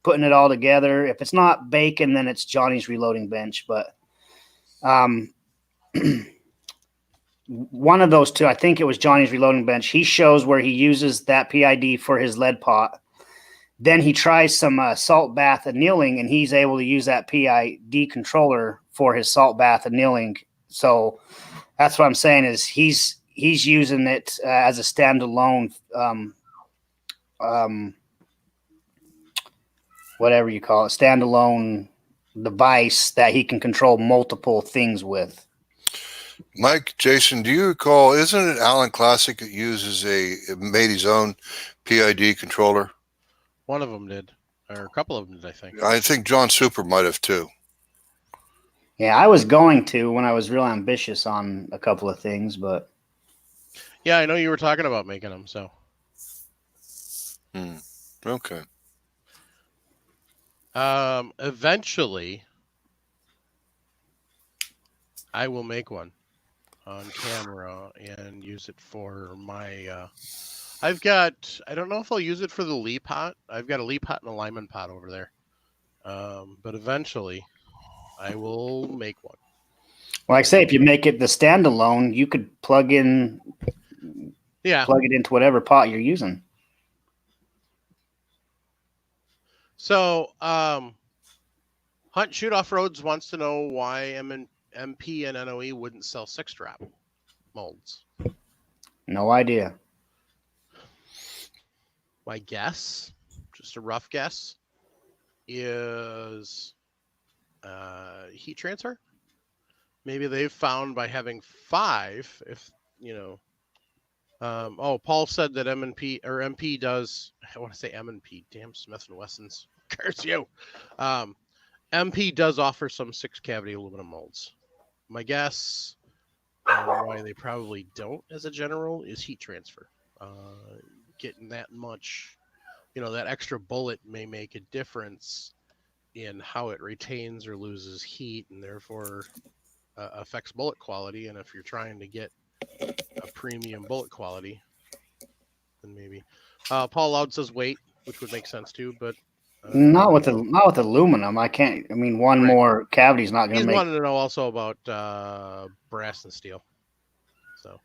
putting it all together. If it's not Bacon, then it's Johnny's Reloading Bench. But one of those two, I think it was Johnny's Reloading Bench. He shows where he uses that PID for his lead pot. Then he tries some salt bath annealing, and he's able to use that PID controller for his salt bath annealing. So that's what I'm saying is he's using it as a standalone, whatever you call it, standalone device that he can control multiple things with.
Mike, Jason, do you recall, isn't it Allen Classic that uses made his own PID controller?
One of them did, or a couple of them did, I think.
I think John Super might have too.
Yeah, I was going to when I was real ambitious on a couple of things, but
Yeah, I know you were talking about making them, so.
Okay.
Eventually, I will make one on camera and use it for my. I don't know if I'll use it for the Lee pot. I've got a Lee pot and a Lyman pot over there. But eventually, I will make one.
well, like I say, if you make it the standalone, you could plug it into whatever pot you're using.
So, Hunt Shoot Off Roads wants to know why MP and NOE wouldn't sell 6-drop molds.
No idea.
My guess, just a rough guess, is heat transfer. Maybe they've found by having 5, if Paul said that MP does. I want to say M&P. Damn, Smith and Wesson's. Curse you. MP does offer some 6-cavity aluminum molds. My guess, why they probably don't, as a general, is heat transfer. Getting that much, that extra bullet may make a difference in how it retains or loses heat, and therefore affects bullet quality. And if you're trying to get a premium bullet quality, then maybe. Paul Loud says weight, which would make sense too, but
not with aluminum. I can't. I mean, one more cavity is not going to make.
He's wanted to know also about brass and steel. So,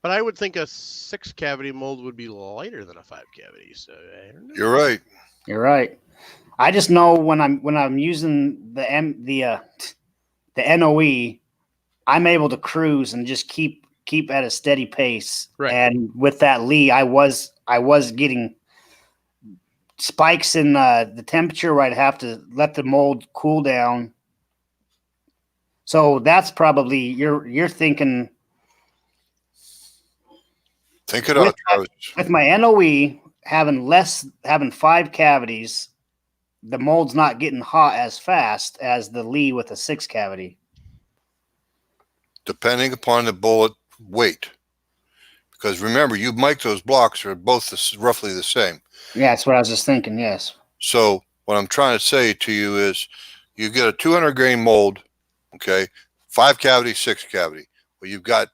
but I would think a 6-cavity mold would be lighter than a 5-cavity. So I don't know.
You're right.
You're right. I just know when I'm using the NOE, I'm able to cruise and just keep at a steady pace.
Right.
And with that Lee, I was getting spikes in the temperature where I'd have to let the mold cool down. So that's probably you're thinking.
Think it out, Travis.
With my NOE having 5 cavities, the mold's not getting hot as fast as the Lee with a 6-cavity.
Depending upon the bullet weight. Because remember, you make those blocks are both roughly the same.
Yeah, that's what I was just thinking, yes.
So what I'm trying to say to you is you get a 200 grain mold, okay, 5-cavity, 6-cavity. Well,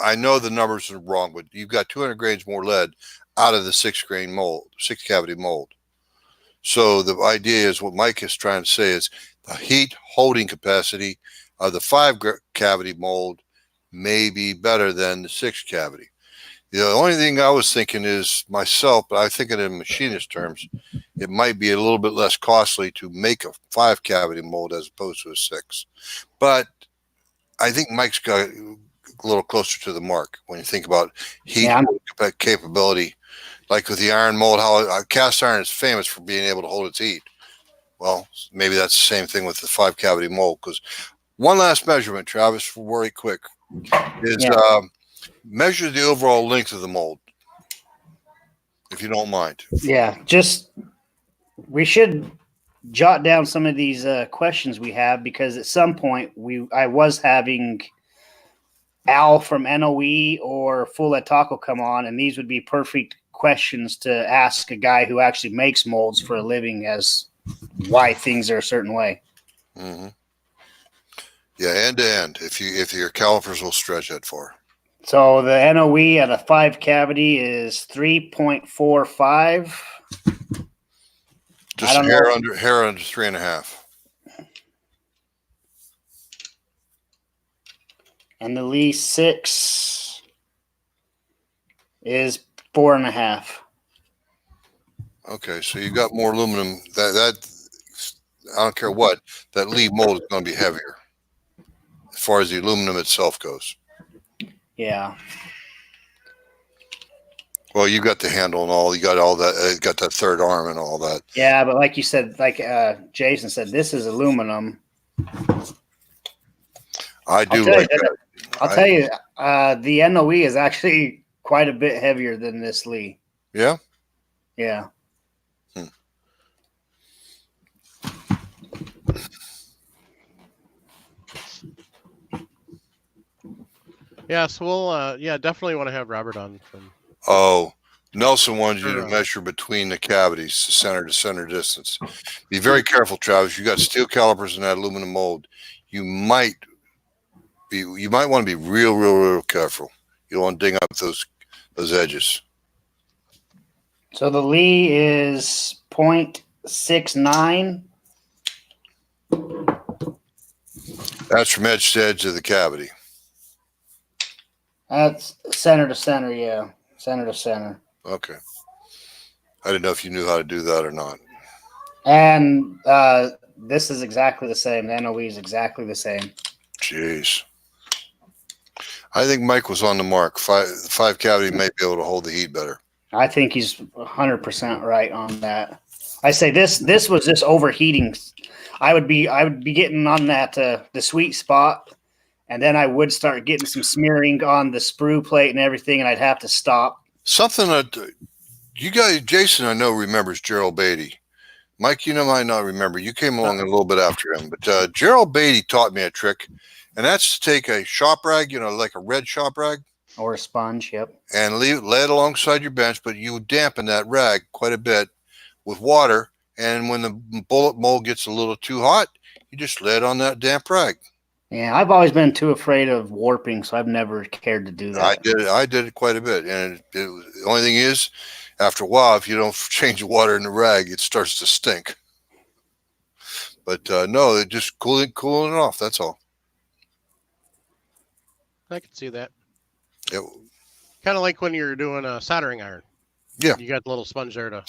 I know the numbers are wrong, but you've got 200 grains more lead out of the 6-cavity mold. So the idea is what Mike is trying to say is the heat holding capacity of the 5-cavity mold may be better than the 6-cavity. The only thing I was thinking is myself, but I think it in machinist terms, it might be a little bit less costly to make a 5 cavity mold as opposed to a 6. But I think Mike's got a little closer to the mark when you think about heat capability. Like with the iron mold, how cast iron is famous for being able to hold its heat. Well, maybe that's the same thing with the 5 cavity mold. Because one last measurement, Travis, very quick, is measure the overall length of the mold, if you don't mind.
Yeah, just we should jot down some of these questions we have, because at some point I was having Al from NOE or Full at Taco come on, and these would be perfect questions to ask a guy who actually makes molds for a living as why things are a certain way.
Mm-hmm. Yeah, end to end. If your calipers will stretch that far.
So the NOE at a 5 cavity is 3.45.
Just hair under 3.5.
And the Lee 6 is 4.5.
Okay, so you got more aluminum. That I don't care what, that Lee mold is going to be heavier as far as the aluminum itself goes.
Yeah.
Well, you got the handle and all. You got all that. Got that third arm and all that.
Yeah, but like you said, like Jason said, this is aluminum.
I do like that.
I'll tell you, the NOE is actually quite a bit heavier than this Lee.
Yeah?
Yeah.
Yeah, so we'll definitely want to have Robert on from.
Oh, Nelson wanted you to measure between the cavities, the center to center distance. Be very careful, Travis. You got steel calipers in that aluminum mold. You might want to be real careful. You don't want to ding up those edges.
So the Lee is 0.69.
That's from edge to edge of the cavity.
That's center to center, yeah. Center to center.
Okay. I didn't know if you knew how to do that or not.
And this is exactly the same. The NOE is exactly the same.
Jeez. I think Mike was on the mark. 5 cavity may be able to hold the heat better.
I think he's 100% right on that. I say this was just overheating. I would be getting on that the sweet spot, and then I would start getting some smearing on the sprue plate and everything, and I'd have to stop.
Something that you guys, Jason, I know remembers Gerald Beatty. Mike, you might not remember. You came along a little bit after him, but Gerald Beatty taught me a trick, and that's to take a shop rag, like a red shop rag,
or a sponge, yep,
and lay it alongside your bench, but you dampen that rag quite a bit with water, and when the bullet mold gets a little too hot, you just lay it on that damp rag.
Yeah, I've always been too afraid of warping, so I've never cared to do that.
I did it quite a bit, and the only thing is, after a while, if you don't change the water in the rag, it starts to stink. But no, it just cooling it off. That's all.
I can see that.
It,
kind of like when you're doing a soldering iron.
Yeah.
You got the little sponge there to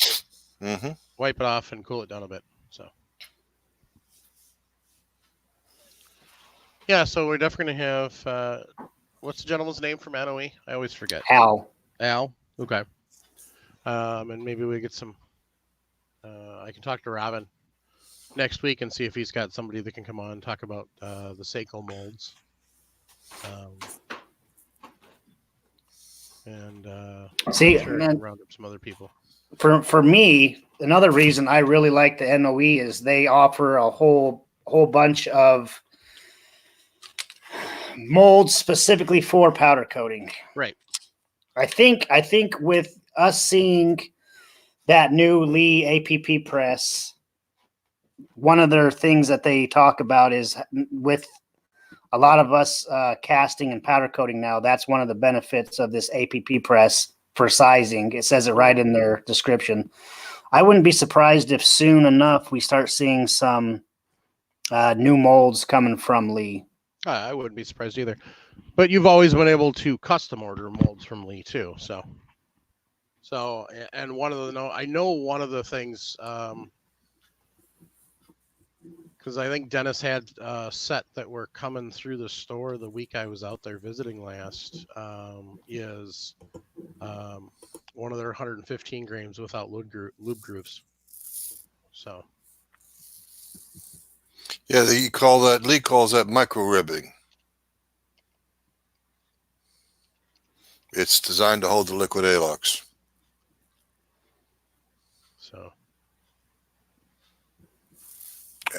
wipe it off and cool it down a bit. So. Yeah, so we're definitely going to have, what's the gentleman's name from NOE? I always forget.
Al.
Okay. And maybe we get some, I can talk to Robin next week and see if he's got somebody that can come on and talk about the Seiko molds. Round up some other people.
For me, another reason I really like the NOE is they offer a whole bunch of molds specifically for powder coating.
Right.
I think with us seeing that new Lee APP press, one of their things that they talk about is with a lot of us casting and powder coating now, that's one of the benefits of this APP press for sizing. It says it right in their description. I wouldn't be surprised if soon enough we start seeing some new molds coming from Lee.
I wouldn't be surprised either. But you've always been able to custom order molds from Lee too, so. So, and one of the I know one of the things, because I think Dennis had a set that were coming through the store the week I was out there visiting last, is one of their 115 grams without lube grooves. So,
Yeah, Lee calls that micro ribbing. It's designed to hold the liquid Alux.
so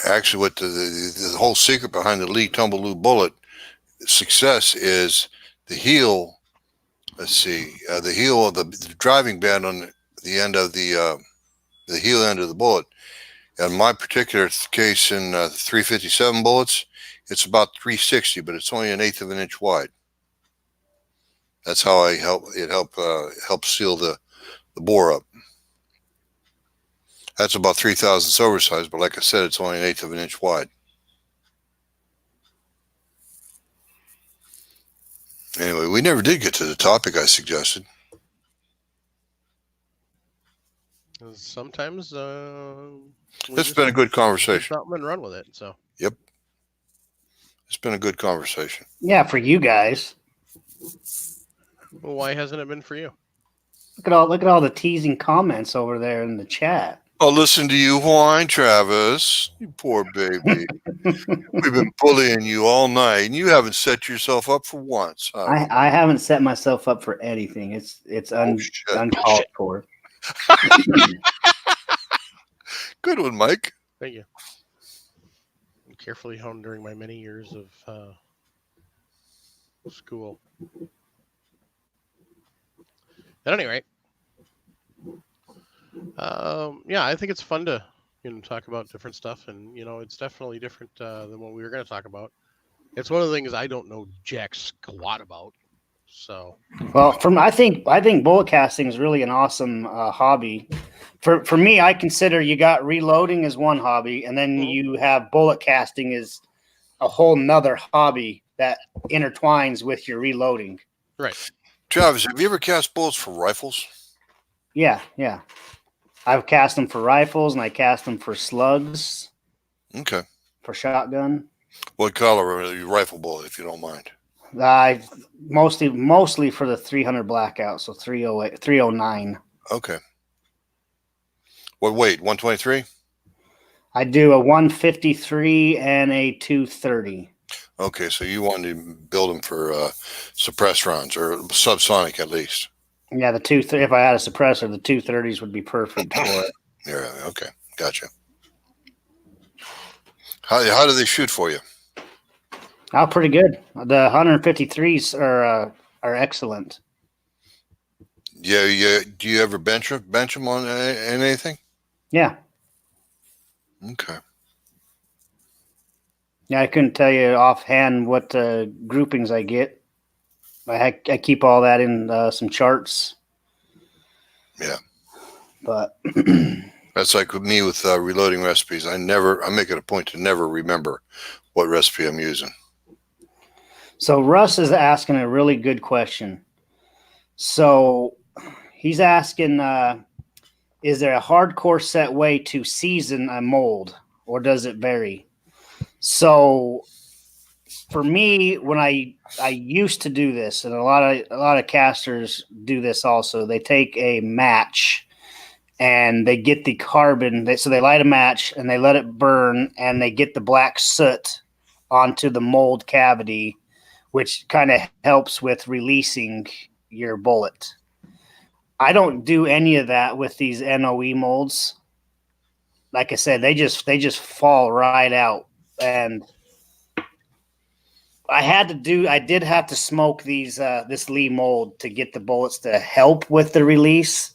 Actually, what the whole secret behind the Lee Tumbleloo bullet success is the heel. Let's see, the heel of the driving band on the end of the heel end of the bullet. In my particular case, in 357 bullets, it's about 360, but it's only 1/8 of an inch wide. That's how I help seal the bore up. That's about 3,000 oversized, but like I said, it's only 1/8 of an inch wide. Anyway, we never did get to the topic I suggested.
sometimes
It's been a good conversation.
Something and run with it. So,
yep, it's been a good conversation.
Yeah, for you guys.
well, why hasn't it been for you?
Look at all the teasing comments over there in the chat.
I'll listen to you whine, Travis. You poor baby. We've been bullying you all night, and you haven't set yourself up for once. Huh?
I haven't set myself up for anything. It's uncalled for.
Good one, Mike.
Thank you. I'm carefully honed during my many years of school. At any rate, yeah, I think it's fun to talk about different stuff, and it's definitely different than what we were going to talk about. It's one of the things I don't know jack squat about. So,
well, I think bullet casting is really an awesome hobby. For me, I consider you got reloading as one hobby, and then you have bullet casting as a whole nother hobby that intertwines with your reloading.
Right.
Travis, have you ever cast bullets for rifles?
Yeah. I've cast them for rifles, and I cast them for slugs.
Okay.
For shotgun.
What color are your rifle bullet, if you don't mind?
I mostly for the 300 blackout, so 308, 309.
Okay. What weight? 123?
I do a 153 and a 230.
Okay, so you wanted to build them for suppressed rounds or subsonic at least.
Yeah, the 230. If I had a suppressor, the 230s would be perfect for it.
Yeah. Okay. Gotcha. How do they shoot for you?
Oh, pretty good. The 153s are excellent.
Yeah. Do you ever bench them on anything?
Yeah.
Okay.
Yeah, I couldn't tell you offhand what groupings I get. I keep all that in some charts.
Yeah.
But
that's like with me with reloading recipes. I make it a point to never remember what recipe I'm using.
So Russ is asking a really good question. So he's asking, is there a hardcore set way to season a mold, or does it vary? So for me, when I used to do this, and a lot of casters do this also, they take a match and they get the carbon. So they light a match and they let it burn, and they get the black soot onto the mold cavity, which kind of helps with releasing your bullet. I don't do any of that with these NOE molds. Like I said, they just fall right out. And I did have to smoke this Lee mold to get the bullets to help with the release.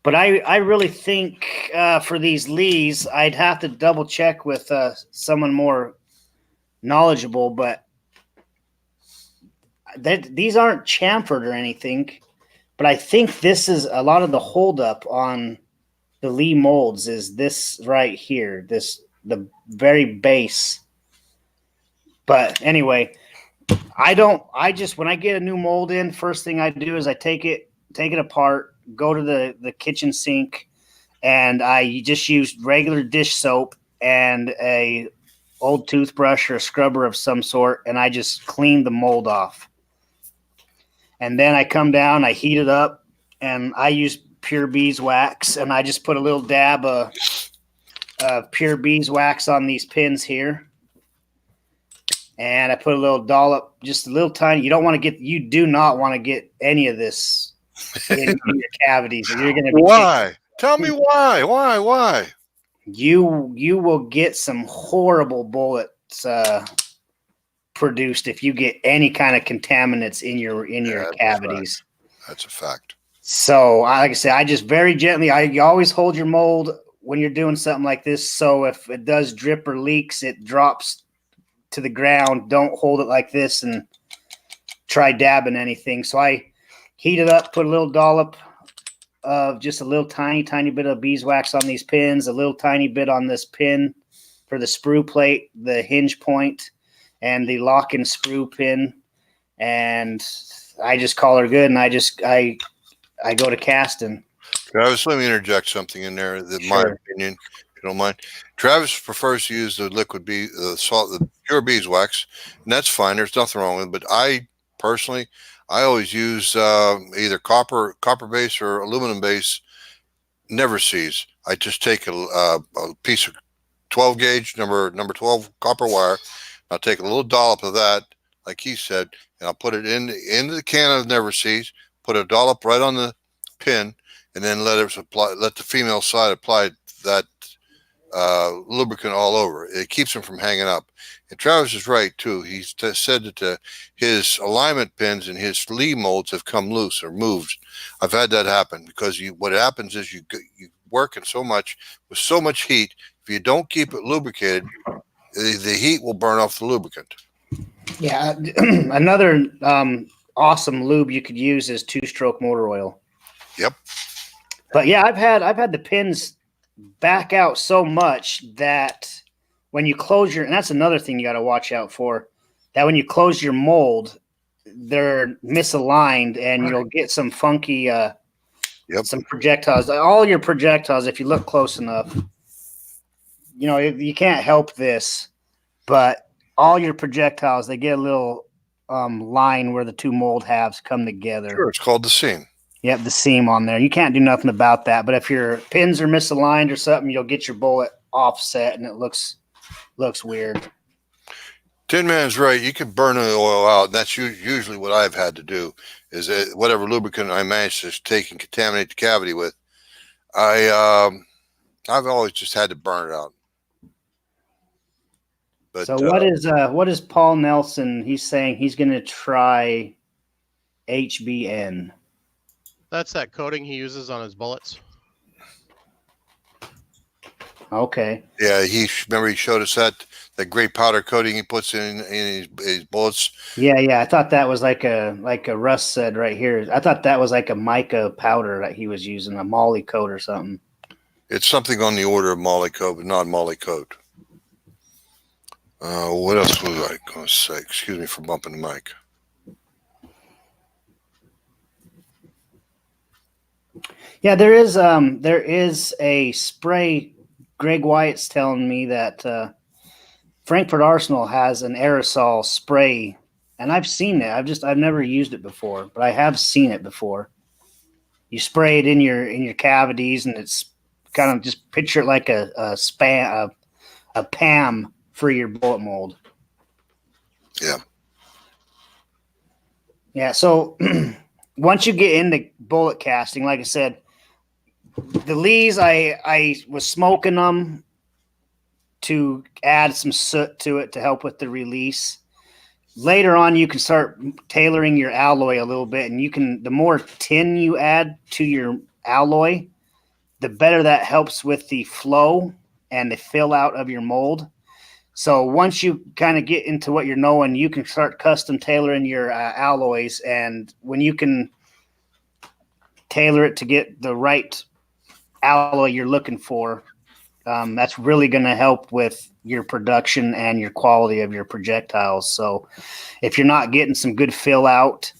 But I really think for these Lees, I'd have to double check with someone more knowledgeable, but these aren't chamfered or anything, but I think this is a lot of the holdup on the Lee molds is this right here, the very base. But anyway, when I get a new mold in, first thing I do is I take it apart, go to the kitchen sink, and I just used regular dish soap and a old toothbrush or a scrubber of some sort, and I just cleaned the mold off. And then I come down, I heat it up, and I use pure beeswax, and I just put a little dab of pure beeswax on these pins here. And I put a little dollop, just a little tiny. You do not want to get any of this into your cavities. You're going to be
Why? Tell me why? Why?
You will get some horrible bullets produced if you get any kind of contaminants in your cavities.
That's a fact.
So, like I said, I just very gently. You always hold your mold when you're doing something like this. So if it does drip or leaks, it drops to the ground. Don't hold it like this and try dabbing anything. So I heat it up, put a little dollop of just a little tiny bit of beeswax on these pins, a little tiny bit on this pin for the sprue plate, the hinge point, and the lock and sprue pin. And I just call her good, and I go to casting.
Travis, let me interject something in there. My opinion, if you don't mind. Travis prefers to use the the pure beeswax, and that's fine. There's nothing wrong with it. But I personally, I always use either copper base or aluminum base. Never sees. I just take a piece of 12 gauge number 12 copper wire. I'll take a little dollop of that, like he said, and I'll put it into the can of Never Sees. Put a dollop right on the pin, and then let the female side apply that lubricant all over. It keeps them from hanging up. And Travis is right too. He's said that his alignment pins and his sleeve molds have come loose or moved. I've had that happen because what happens is you working so much with so much heat. If you don't keep it lubricated, the heat will burn off the lubricant.
Yeah, another awesome lube you could use is 2-stroke motor oil.
Yep.
But yeah, I've had the pins back out so much that when you close and that's another thing you got to watch out for, that when you close your mold, they're misaligned and you'll get some funky, some projectiles. All your projectiles, if you look close enough, you can't help this, but all your projectiles, they get a little line where the two mold halves come together.
Sure, it's called the seam.
Yep, the seam on there. You can't do nothing about that. But if your pins are misaligned or something, you'll get your bullet offset, and it looks weird.
Tin Man's right. You can burn the oil out. And that's usually what I've had to do. Is whatever lubricant I managed to take and contaminate the cavity with, I've always just had to burn it out. But,
so what is Paul Nelson? He's saying he's going to try HBN.
That's that coating he uses on his bullets.
Okay.
Yeah, he showed us that great powder coating he puts in his bullets.
Yeah. I thought that was like a Russ said right here. I thought that was like a mica powder that he was using, a Molly coat or something.
It's something on the order of Molly coat, but not Molly coat. What else was I going to say? Excuse me for bumping the mic.
Yeah, there is a spray. Greg Wyatt's telling me that Frankfurt Arsenal has an aerosol spray, and I've seen it. I've never used it before, but I have seen it before. You spray it in your cavities, and it's kind of just picture it like a PAM for your bullet mold.
Yeah.
Yeah. So once you get into bullet casting, like I said, the Lees, I was smoking them to add some soot to it to help with the release. Later on, you can start tailoring your alloy a little bit, and the more tin you add to your alloy, the better that helps with the flow and the fill out of your mold. So once you kind of get into what you're knowing, you can start custom tailoring your alloys, and when you can tailor it to get the right alloy you're looking for, that's really going to help with your production and your quality of your projectiles. So if you're not getting some good fill out,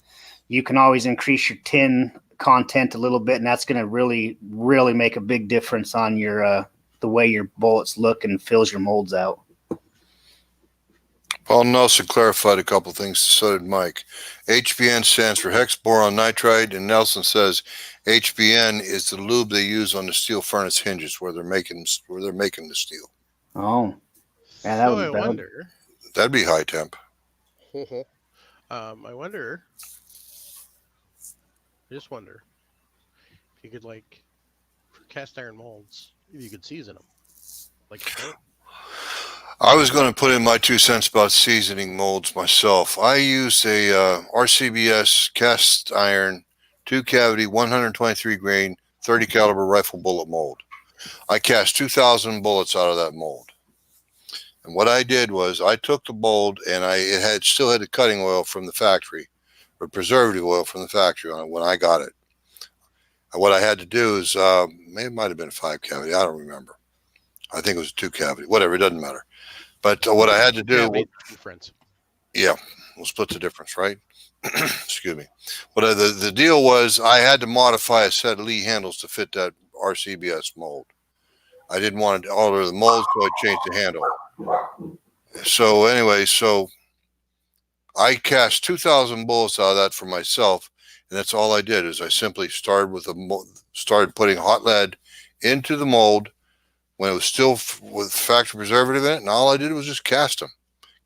you can always increase your tin content a little bit, and that's going to really, really make a big difference on your the way your bullets look and fills your molds out.
Paul Nelson clarified a couple things, so did Mike. HBN stands for hex boron nitride, and Nelson says HBN is the lube they use on the steel furnace hinges where they're making the steel.
Oh, yeah, that
So
was
I
bad.
wonder.
That'd be high temp.
I wonder. I just wonder if you could, like, for cast iron molds, if you could season them. Like,
I was going to put in my 2 cents about seasoning molds myself. I use a RCBS cast iron 2-cavity 123 grain 30 caliber rifle bullet mold. I cast 2,000 bullets out of that mold. And what I did was I took the mold and it still had the cutting oil from the factory, or preservative oil from the factory on it when I got it. And what I had to do is, maybe it might have been a 5-cavity. I don't remember. I think it was a 2-cavity. Whatever, it doesn't matter. But what I had to do,
difference.
Yeah, we'll split the difference, right? Excuse me. But the deal was I had to modify a set of Lee handles to fit that RCBS mold. I didn't want to alter the mold, so I changed the handle. So anyway, I cast 2,000 bullets out of that for myself, and that's all I did. Is I simply started putting hot lead into the mold when it was still with factory preservative in it, and all I did was just cast them.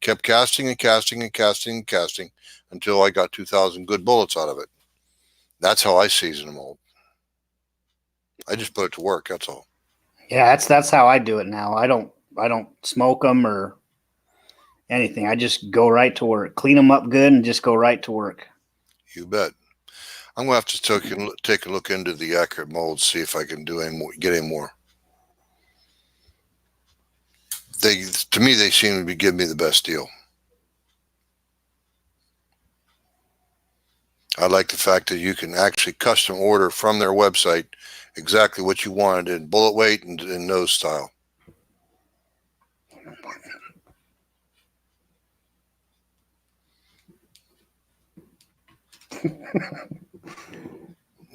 Kept casting and casting and casting and casting until I got 2,000 good bullets out of it. That's how I season a mold. I just put it to work. That's all.
Yeah, that's how I do it now. I don't smoke them or anything. I just go right to work, clean them up good, and just go right to work.
You bet. I'm gonna have to take a look into the accurate molds, see if I can do any more, get any more. To me, they seem to be giving me the best deal. I like the fact that you can actually custom order from their website exactly what you wanted in bullet weight and nose style.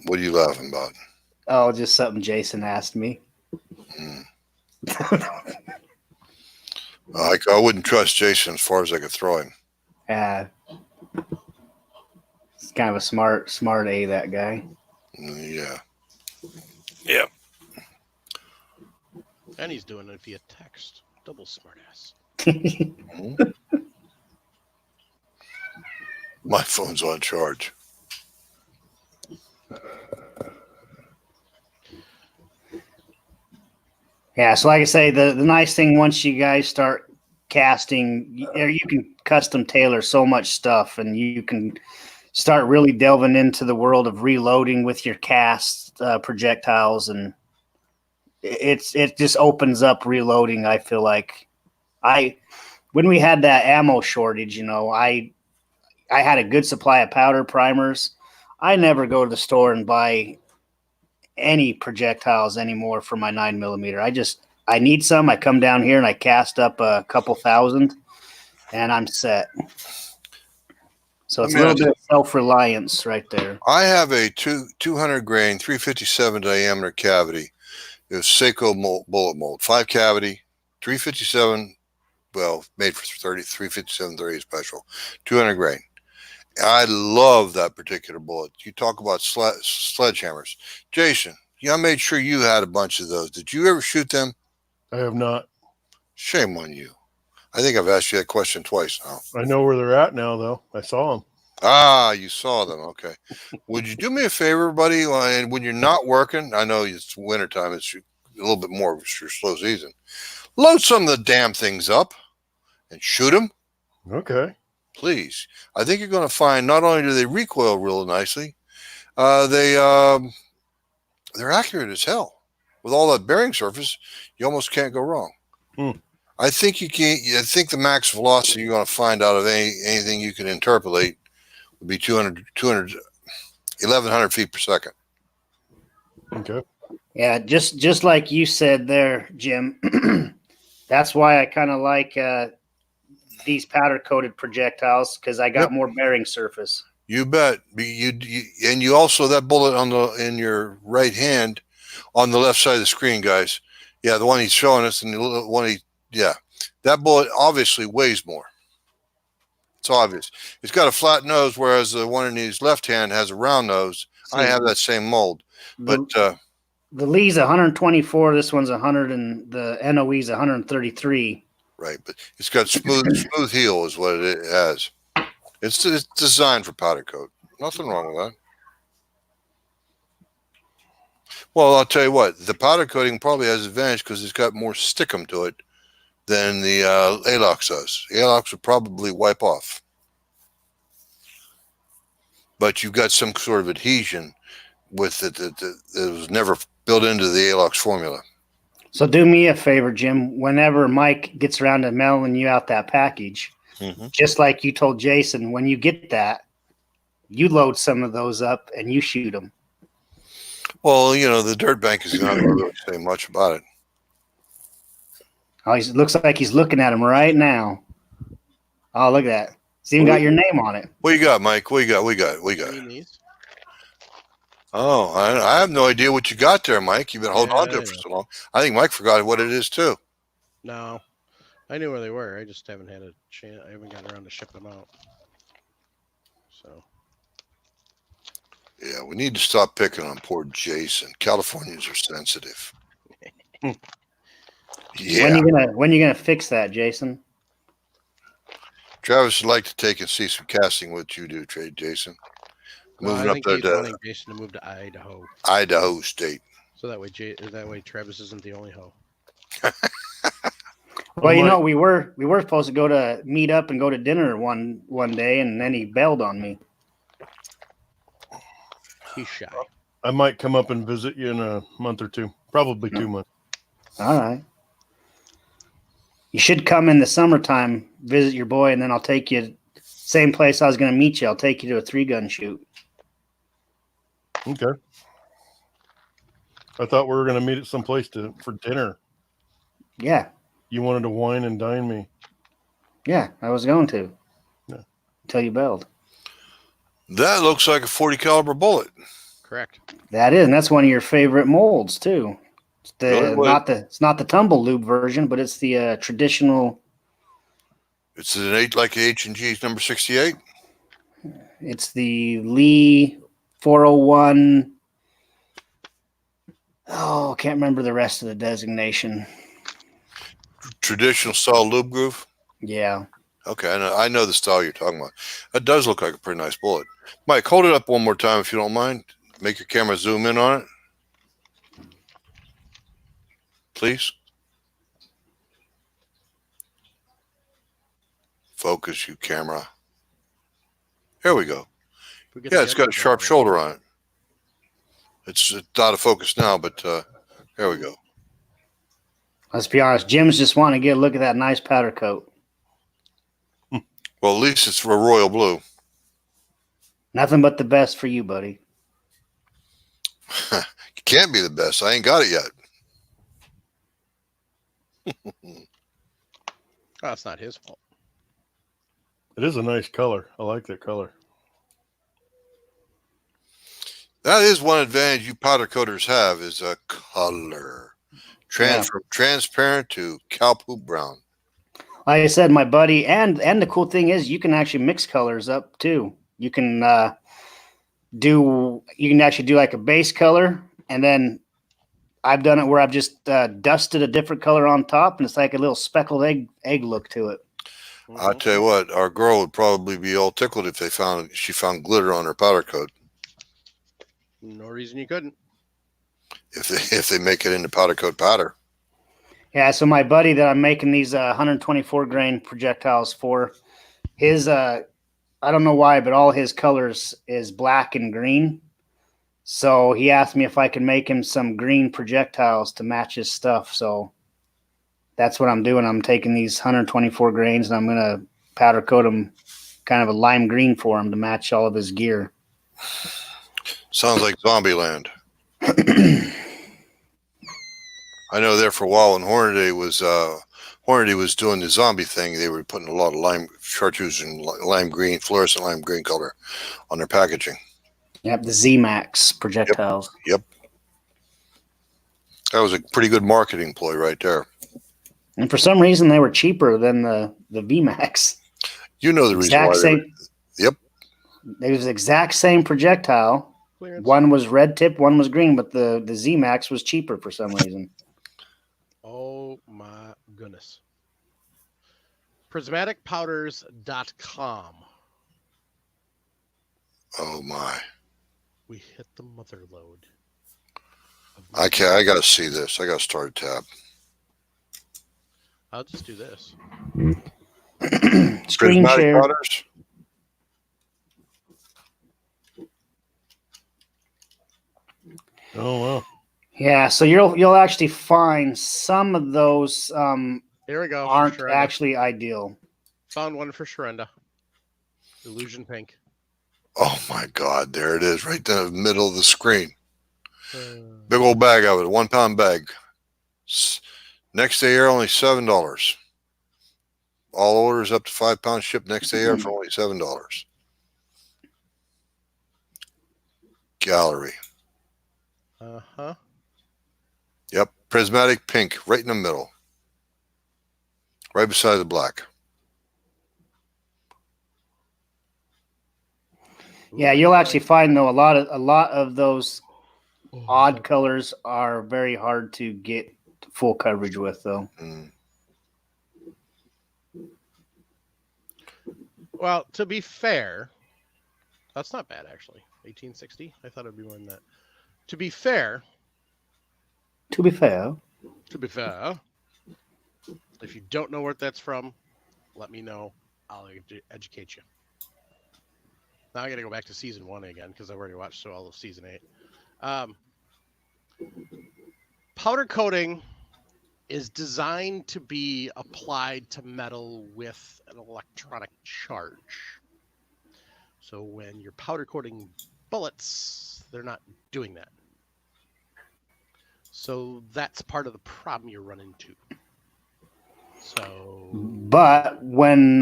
What are you laughing about?
Oh, just something Jason asked me.
I wouldn't trust Jason as far as I could throw him.
He's kind of a smart A, that guy.
Yeah.
And he's doing it via text. Double smartass.
My phone's on charge.
Yeah, so like I say, the nice thing once you guys start casting, you can custom tailor so much stuff, and you can start really delving into the world of reloading with your cast projectiles, and it just opens up reloading. I feel like when we had that ammo shortage, I had a good supply of powder primers. I never go to the store and buy any projectiles anymore for my 9mm. I need some. I come down here and I cast up a couple thousand, and I'm set. So it's a little bit of self-reliance right there.
I have a 200 grain 357 diameter cavity. It was Seiko bullet mold, 5-cavity, 357. Well, made for 357 30 special, 200 grain. I love that particular bullet. You talk about sledgehammers. Jason, I made sure you had a bunch of those. Did you ever shoot them?
I have not.
Shame on you. I think I've asked you that question twice now.
I know where they're at now, though. I saw them.
Ah, you saw them. Okay. Would you do me a favor, buddy? And when you're not working, I know it's wintertime. It's a little bit more of your slow season. Load some of the damn things up and shoot them.
Okay.
Please. I think you're going to find not only do they recoil real nicely, they're accurate as hell. With all that bearing surface, you almost can't go wrong. I think you can't. I think the max velocity you're going to find out of anything you can interpolate would be 1,100 feet per second.
Okay.
Yeah, just like you said there, Jim. That's why I kind of like these powder coated projectiles, because I got more bearing surface.
You bet. And you also that bullet in your right hand on the left side of the screen, guys. Yeah, the one he's showing us, and the one that bullet obviously weighs more. It's obvious. It's got a flat nose, whereas the one in his left hand has a round nose. I have that same mold, but
the Lee's 124. This one's 100, and the NOE's 133.
right. But it's got smooth heel is what it has. It's designed for powder coat. Nothing wrong with that. Well, I'll tell you what. The powder coating probably has advantage because it's got more stickum to it than the Alox does. The Alox would probably wipe off. But you've got some sort of adhesion with it that was never built into the Alox formula.
So do me a favor, Jim. Whenever Mike gets around to mailing you out that package, just like you told Jason, when you get that, you load some of those up and you shoot them.
Well, the dirt bank is not going to really say much about it.
Oh, it looks like he's looking at him right now. Oh, look at that. It's even got your name on it.
What you got, Mike? What you got? We got. Oh, I have no idea what you got there, Mike. You've been holding on to it for so long. I think Mike forgot what it is, too.
No, I knew where they were. I just haven't had a chance. I haven't gotten around to shipping them out. So.
Yeah, we need to stop picking on poor Jason. Californians are sensitive. Yeah.
When you gonna fix that, Jason?
Travis would like to take and see some casting what you do, Jason. Moving
I
up
think
there
he's
to
wanting Jason to move to Idaho.
Idaho State.
So that way Travis isn't the only hoe.
Well, we were supposed to go to meet up and go to dinner one day, and then he bailed on me.
He's shy.
I might come up and visit you in a month or two, probably 2 months.
All right. You should come in the summertime, visit your boy, and then I'll take you same place I was going to meet you. I'll take you to a 3-gun shoot.
Okay. I thought we were going to meet at some place for dinner.
Yeah.
You wanted to wine and dine me.
Yeah, I was going to.
Yeah.
Until you bailed.
That looks like a 40 caliber bullet.
Correct.
That is, and that's one of your favorite molds too. It's not the tumble lube version, but it's the traditional.
It's an H&G number 68.
It's the Lee 401. Oh, can't remember the rest of the designation.
Traditional style lube groove.
Yeah.
Okay, I know the style you're talking about. That does look like a pretty nice bullet. Mike, hold it up one more time if you don't mind. Make your camera zoom in on it. Please. Focus, you camera. There we go. Yeah, it's got a sharp shoulder on it. It's out of focus now, but there we go.
Let's be honest. Jim's just wanting to get a look at that nice powder coat.
Well, at least it's for royal blue.
Nothing but the best for you, buddy.
It can't be the best. I ain't got it yet.
Oh, it's not his fault.
It is a nice color. I like that color.
That is one advantage you powder coaters have is a color. From transparent to cow poop brown.
Like I said, my buddy, and the cool thing is you can actually mix colors up too. You can actually do like a base color, and then I've done it where I've just dusted a different color on top, and it's like a little speckled egg look to it.
I'll tell you what, our girl would probably be all tickled if she found glitter on her powder coat.
No reason you couldn't.
If they make it into powder coat powder.
Yeah, so my buddy that I'm making these 124 grain projectiles for, his I don't know why, but all his colors is black and green. So he asked me if I could make him some green projectiles to match his stuff. So that's what I'm doing. I'm taking these 124 grains and I'm going to powder coat them kind of a lime green for him to match all of his gear.
Sounds like Zombieland. I know there for a while when Hornady was doing the zombie thing, they were putting a lot of lime chartreuse and lime green, fluorescent lime green color on their packaging.
Yep, the Z-Max projectiles.
Yep. That was a pretty good marketing ploy right there.
And for some reason, they were cheaper than the VMAX.
You know the reason
Exact
why.
same.
Yep.
It was the exact same projectile.
Clearance.
One was red tip, one was green, but the Z-Max was cheaper for some reason.
Oh my goodness. Prismaticpowders.com.
Oh my.
We hit the mother load.
I gotta see this. I gotta start a tab.
I'll just do this.
Screen
Prismatic
share.
powders.
Oh wow.
Yeah, so you'll actually find some of those
Here we go. for
aren't
Sharenda.
actually ideal.
Found one for Sharenda. Illusion Pink.
Oh my God! There it is, right in the middle of the screen.
Uh,
Big old bag of it, 1 pound bag. Next day air only $7. All orders up to 5 pounds shipped next day air for only $7. Gallery.
uh-huh.
Yep, prismatic pink, right in the middle, right beside the black.
Yeah, you'll actually find though a lot of those odd colors are very hard to get full coverage with though.
Mm.
Well, to be fair, that's not bad actually. 1860. I thought it'd be more than that. To be fair,
To be fair,
if you don't know where that's from, let me know. I'll educate you. Now I got to go back to season 1 again because I've already watched all of season 8. Powder coating is designed to be applied to metal with an electronic charge. So when you're powder coating bullets, they're not doing that. So that's part of the problem you run into. So
but when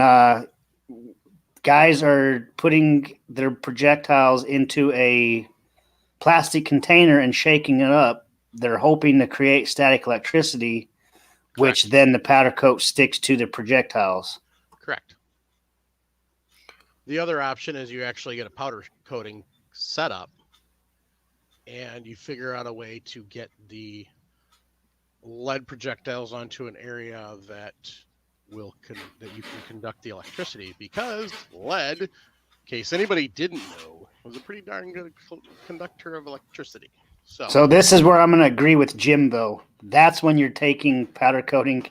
guys are putting their projectiles into a plastic container and shaking it up, they're hoping to create static electricity, which then the powder coat sticks to the projectiles.
correct. The other option is you actually get a powder coating setup and you figure out a way to get the lead projectiles onto an area that that you can conduct the electricity, because lead, in case anybody didn't know, was a pretty darn good conductor of electricity.
So this is where I'm going to agree with Jim, though. That's when you're taking powder coating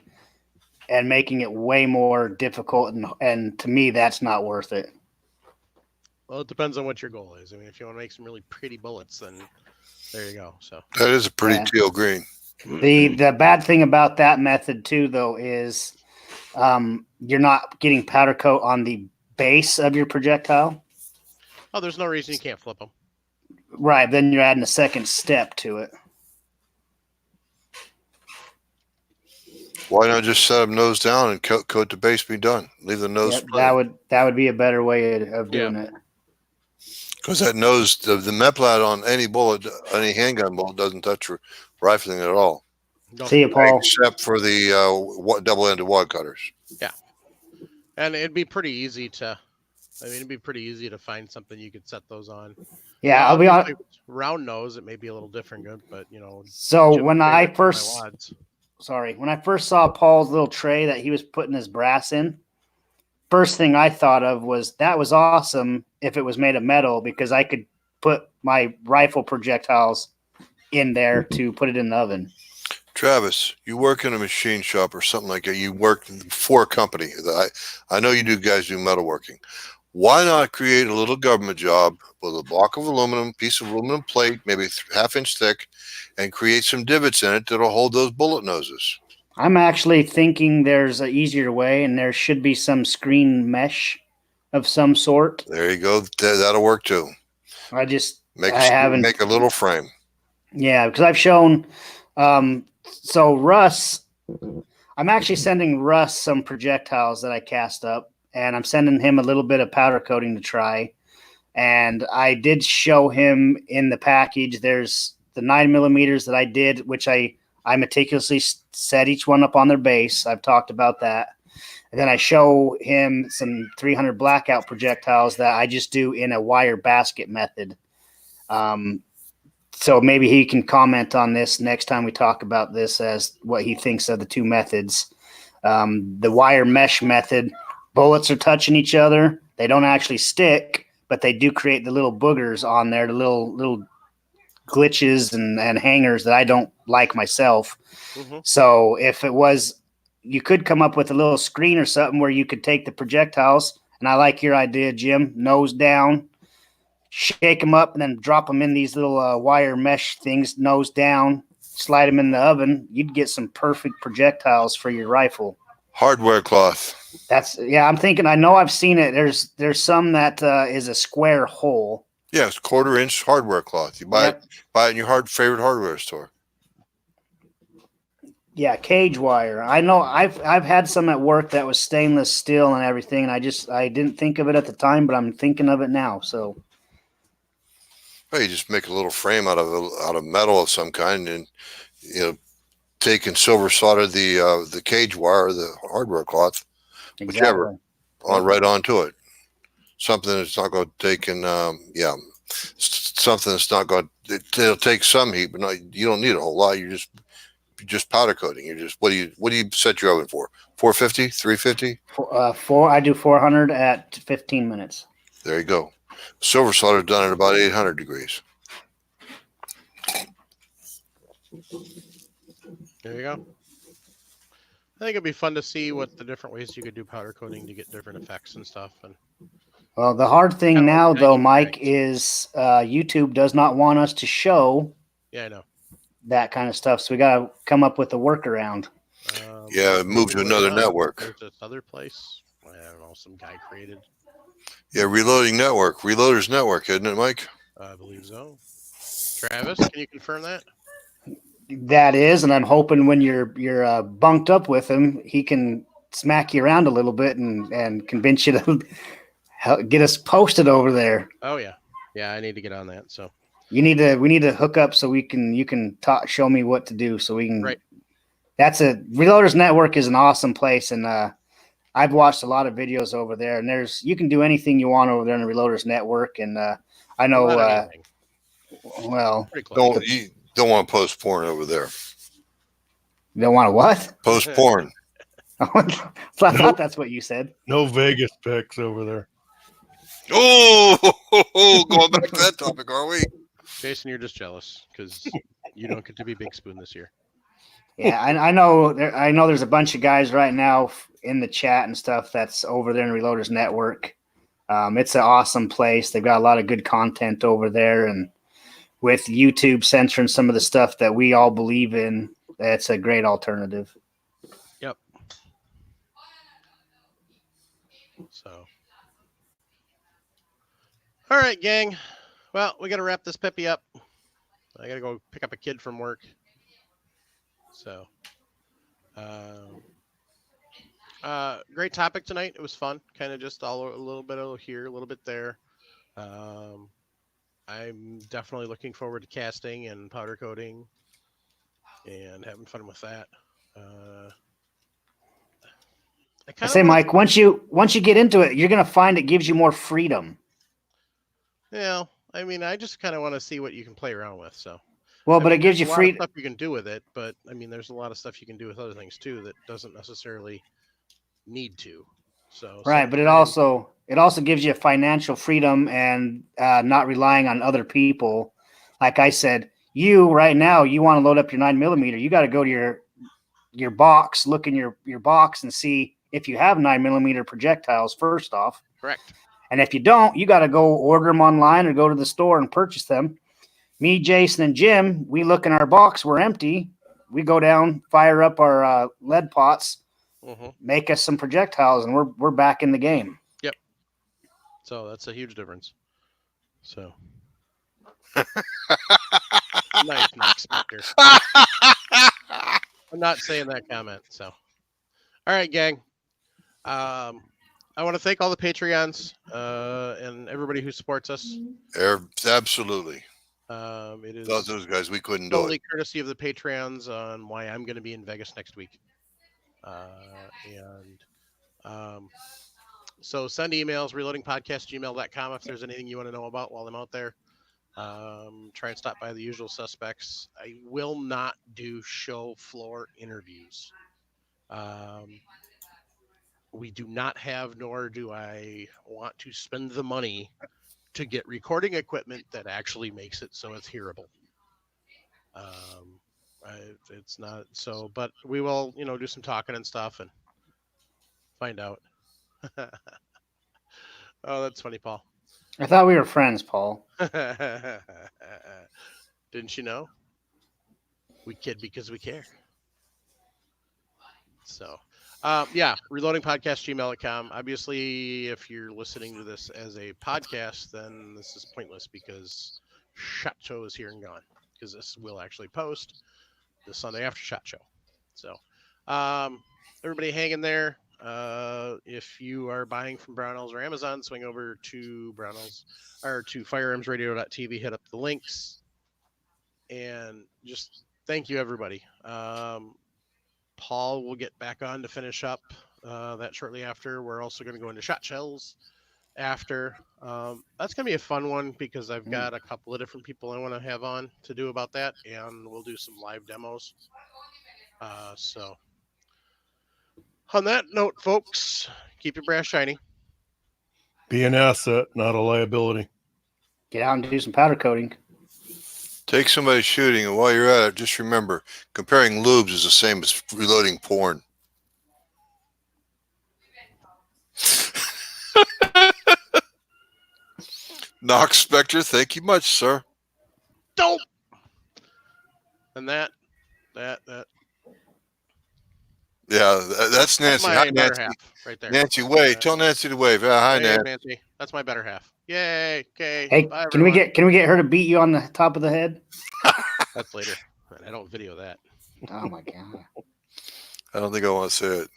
and making it way more difficult, and to me, that's not worth it.
Well, it depends on what your goal is. I mean, if you want to make some really pretty bullets, then there you go. So
That is a pretty
Yeah.
teal green.
The bad thing about that method too, though, is you're not getting powder coat on the base of your projectile.
oh, there's no reason you can't flip them.
Right. Then you're adding a second step to it.
Why not just set them nose down and coat the base, be done? Leave the nose
Yep,
split.
that would be a better way of doing it.
Because that nose, the Meplat on any bullet, any handgun bullet doesn't touch your rifling at all,
No.
See you, Paul.
except for the double-ended wad cutters.
And it'd be pretty easy to, it'd be pretty easy to find something you could set those on.
Yeah, I'll be honest.
Obviously, round nose, it may be a little different, good, but
So
Jim
when
figured
I
out my
first
wads.
when I first saw Paul's little tray that he was putting his brass in, first thing I thought of was that was awesome if it was made of metal, because I could put my rifle projectiles in there to put it in the oven.
Travis, you work in a machine shop or something like that. You work for a company. I know you guys do metalworking. Why not create a little government job with a block of aluminum, piece of aluminum plate, maybe half-inch thick, and create some divots in it that'll hold those bullet noses?
I'm actually thinking there's an easier way, and there should be some screen mesh of some sort.
There you go. That'll work too.
I just
Make
I haven't-
make a little frame.
Yeah, because I've shown So Russ, I'm actually sending Russ some projectiles that I cast up, and I'm sending him a little bit of powder coating to try. And I did show him in the package. There's the 9mm that I did, which I meticulously set each one up on their base. I've talked about that. And then I show him some 300 blackout projectiles that I just do in a wire basket method. So maybe he can comment on this next time we talk about this as what he thinks of the two methods. The wire mesh method, bullets are touching each other. They don't actually stick, but they do create the little boogers on there, the little glitches and hangers that I don't like myself.
Mm-hmm.
So if it was, you could come up with a little screen or something where you could take the projectiles, and I like your idea, Jim, nose down, shake them up, and then drop them in these little wire mesh things, nose down, slide them in the oven. You'd get some perfect projectiles for your rifle.
Hardware cloth.
I'm thinking, I know I've seen it. There's some that is a square hole.
Yes, 1/4-inch hardware cloth. You buy it in your favorite hardware store.
Yeah, cage wire. I know I've had some at work that was stainless steel and everything, and I didn't think of it at the time, but I'm thinking of it now. So
Well, you just make a little frame out of metal of some kind, and take and silver solder the cage wire, or the hardware cloth, whichever, right onto it. Something that's not going to take something that's not going. It'll take some heat, but you don't need a whole lot. You're just powder coating. You're just what do you set your oven for? 450, 350?
I do 400 at 15 minutes.
There you go. Silver solder done at about 800 degrees.
There you go. I think it'd be fun to see what the different ways you could do powder coating to get different effects and stuff. And
well, the hard thing now, though, Mike, is YouTube does not want us to show.
Yeah, I know
that kind of stuff. So we got to come up with a workaround.
Move to another network.
There's this other place. I don't know. Some guy created.
Yeah, Reloading Network. Reloaders Network, isn't it, Mike?
I believe so. Travis, can you confirm that?
That is, and I'm hoping when you're bunked up with him, he can smack you around a little bit and convince you to get us posted over there.
Oh yeah, I need to get on that. So
we need to hook up so you can show me what to do so we can.
Right.
That's Reloaders Network is an awesome place, and I've watched a lot of videos over there, and you can do anything you want over there in the Reloaders Network, and I know. Well,
don't want to post porn over there.
You don't want to what?
Post porn.
I thought that's what you said.
No Vegas pics over there.
Oh, going back to that topic, are we?
Jason, you're just jealous because you don't get to be Big Spoon this year.
Yeah, I know. I know there's a bunch of guys right now in the chat and stuff that's over there in Reloaders Network. It's an awesome place. They've got a lot of good content over there, and with YouTube censoring some of the stuff that we all believe in, that's a great alternative.
Yep. So, all right, gang. Well, we got to wrap this Peppy up. I got to go pick up a kid from work. So, great topic tonight. It was fun. Kind of just a little bit over here, a little bit there. I'm definitely looking forward to casting and powder coating and having fun with that. I say,
Mike, once you get into it, you're going to find it gives you more freedom.
Yeah, I mean, I just kind of want to see what you can play around with. So,
well, but it gives you freedom.
Stuff you can do with it, but I mean, there's a lot of stuff you can do with other things too that doesn't necessarily need to. So,
right, but it also gives you financial freedom and not relying on other people. Like I said, you right now, you want to load up your 9mm. You got to go to your box, look in your box, and see if you have 9mm projectiles. First off,
correct.
And if you don't, you got to go order them online or go to the store and purchase them. Me, Jason, and Jim, we look in our box. We're empty. We go down, fire up our lead pots, make us some projectiles, and we're back in the game.
Yep. So that's a huge difference. So nice, Spectre. I'm not saying that comment. So, all right, gang. I want to thank all the Patreons and everybody who supports us.
Absolutely.
It is
Without those guys, we couldn't do
solely
it.
courtesy of the Patreons on why I'm going to be in Vegas next week. So send emails, reloadingpodcast@gmail.com if there's anything you want to know about while I'm out there. Try and stop by the usual suspects. I will not do show floor interviews. We do not have, nor do I want to spend the money to get recording equipment that actually makes it so it's hearable. It's not so, but we will, do some talking and stuff and find out. Oh, that's funny, Paul.
I thought we were friends, Paul.
Didn't you know? We kid because we care. So, reloadingpodcast@gmail.com. Obviously, if you're listening to this as a podcast, then this is pointless because SHOT Show is here and gone, because this will actually post the Sunday after SHOT Show. So, everybody hang in there. If you are buying from Brownells or Amazon, swing over to Brownells or to firearmsradio.tv, hit up the links, and just thank you, everybody. Paul will get back on to finish up that shortly after. We're also going to go into shot shells after. That's going to be a fun one because I've got a couple of different people I want to have on to do about that, and we'll do some live demos. So on that note, folks, keep your brass shiny.
Be an asset, not a liability.
Get out and do some powder coating.
Take somebody shooting, and while you're at it, just remember, comparing lubes is the same as reloading porn. Knox Spectre, thank you much, sir.
Dope. And that.
Yeah, that's Nancy.
My
Hi,
better
Nancy.
half right there.
Nancy, wave. Tell Nancy to wave. Hi,
Hey,
Nancy.
Nancy. That's my better half. Yay. Okay.
Hey,
Bye,
can we
everyone.
get her to beat you on the top of the head?
That's later. I don't video that.
Oh my god.
I don't think I want to say it.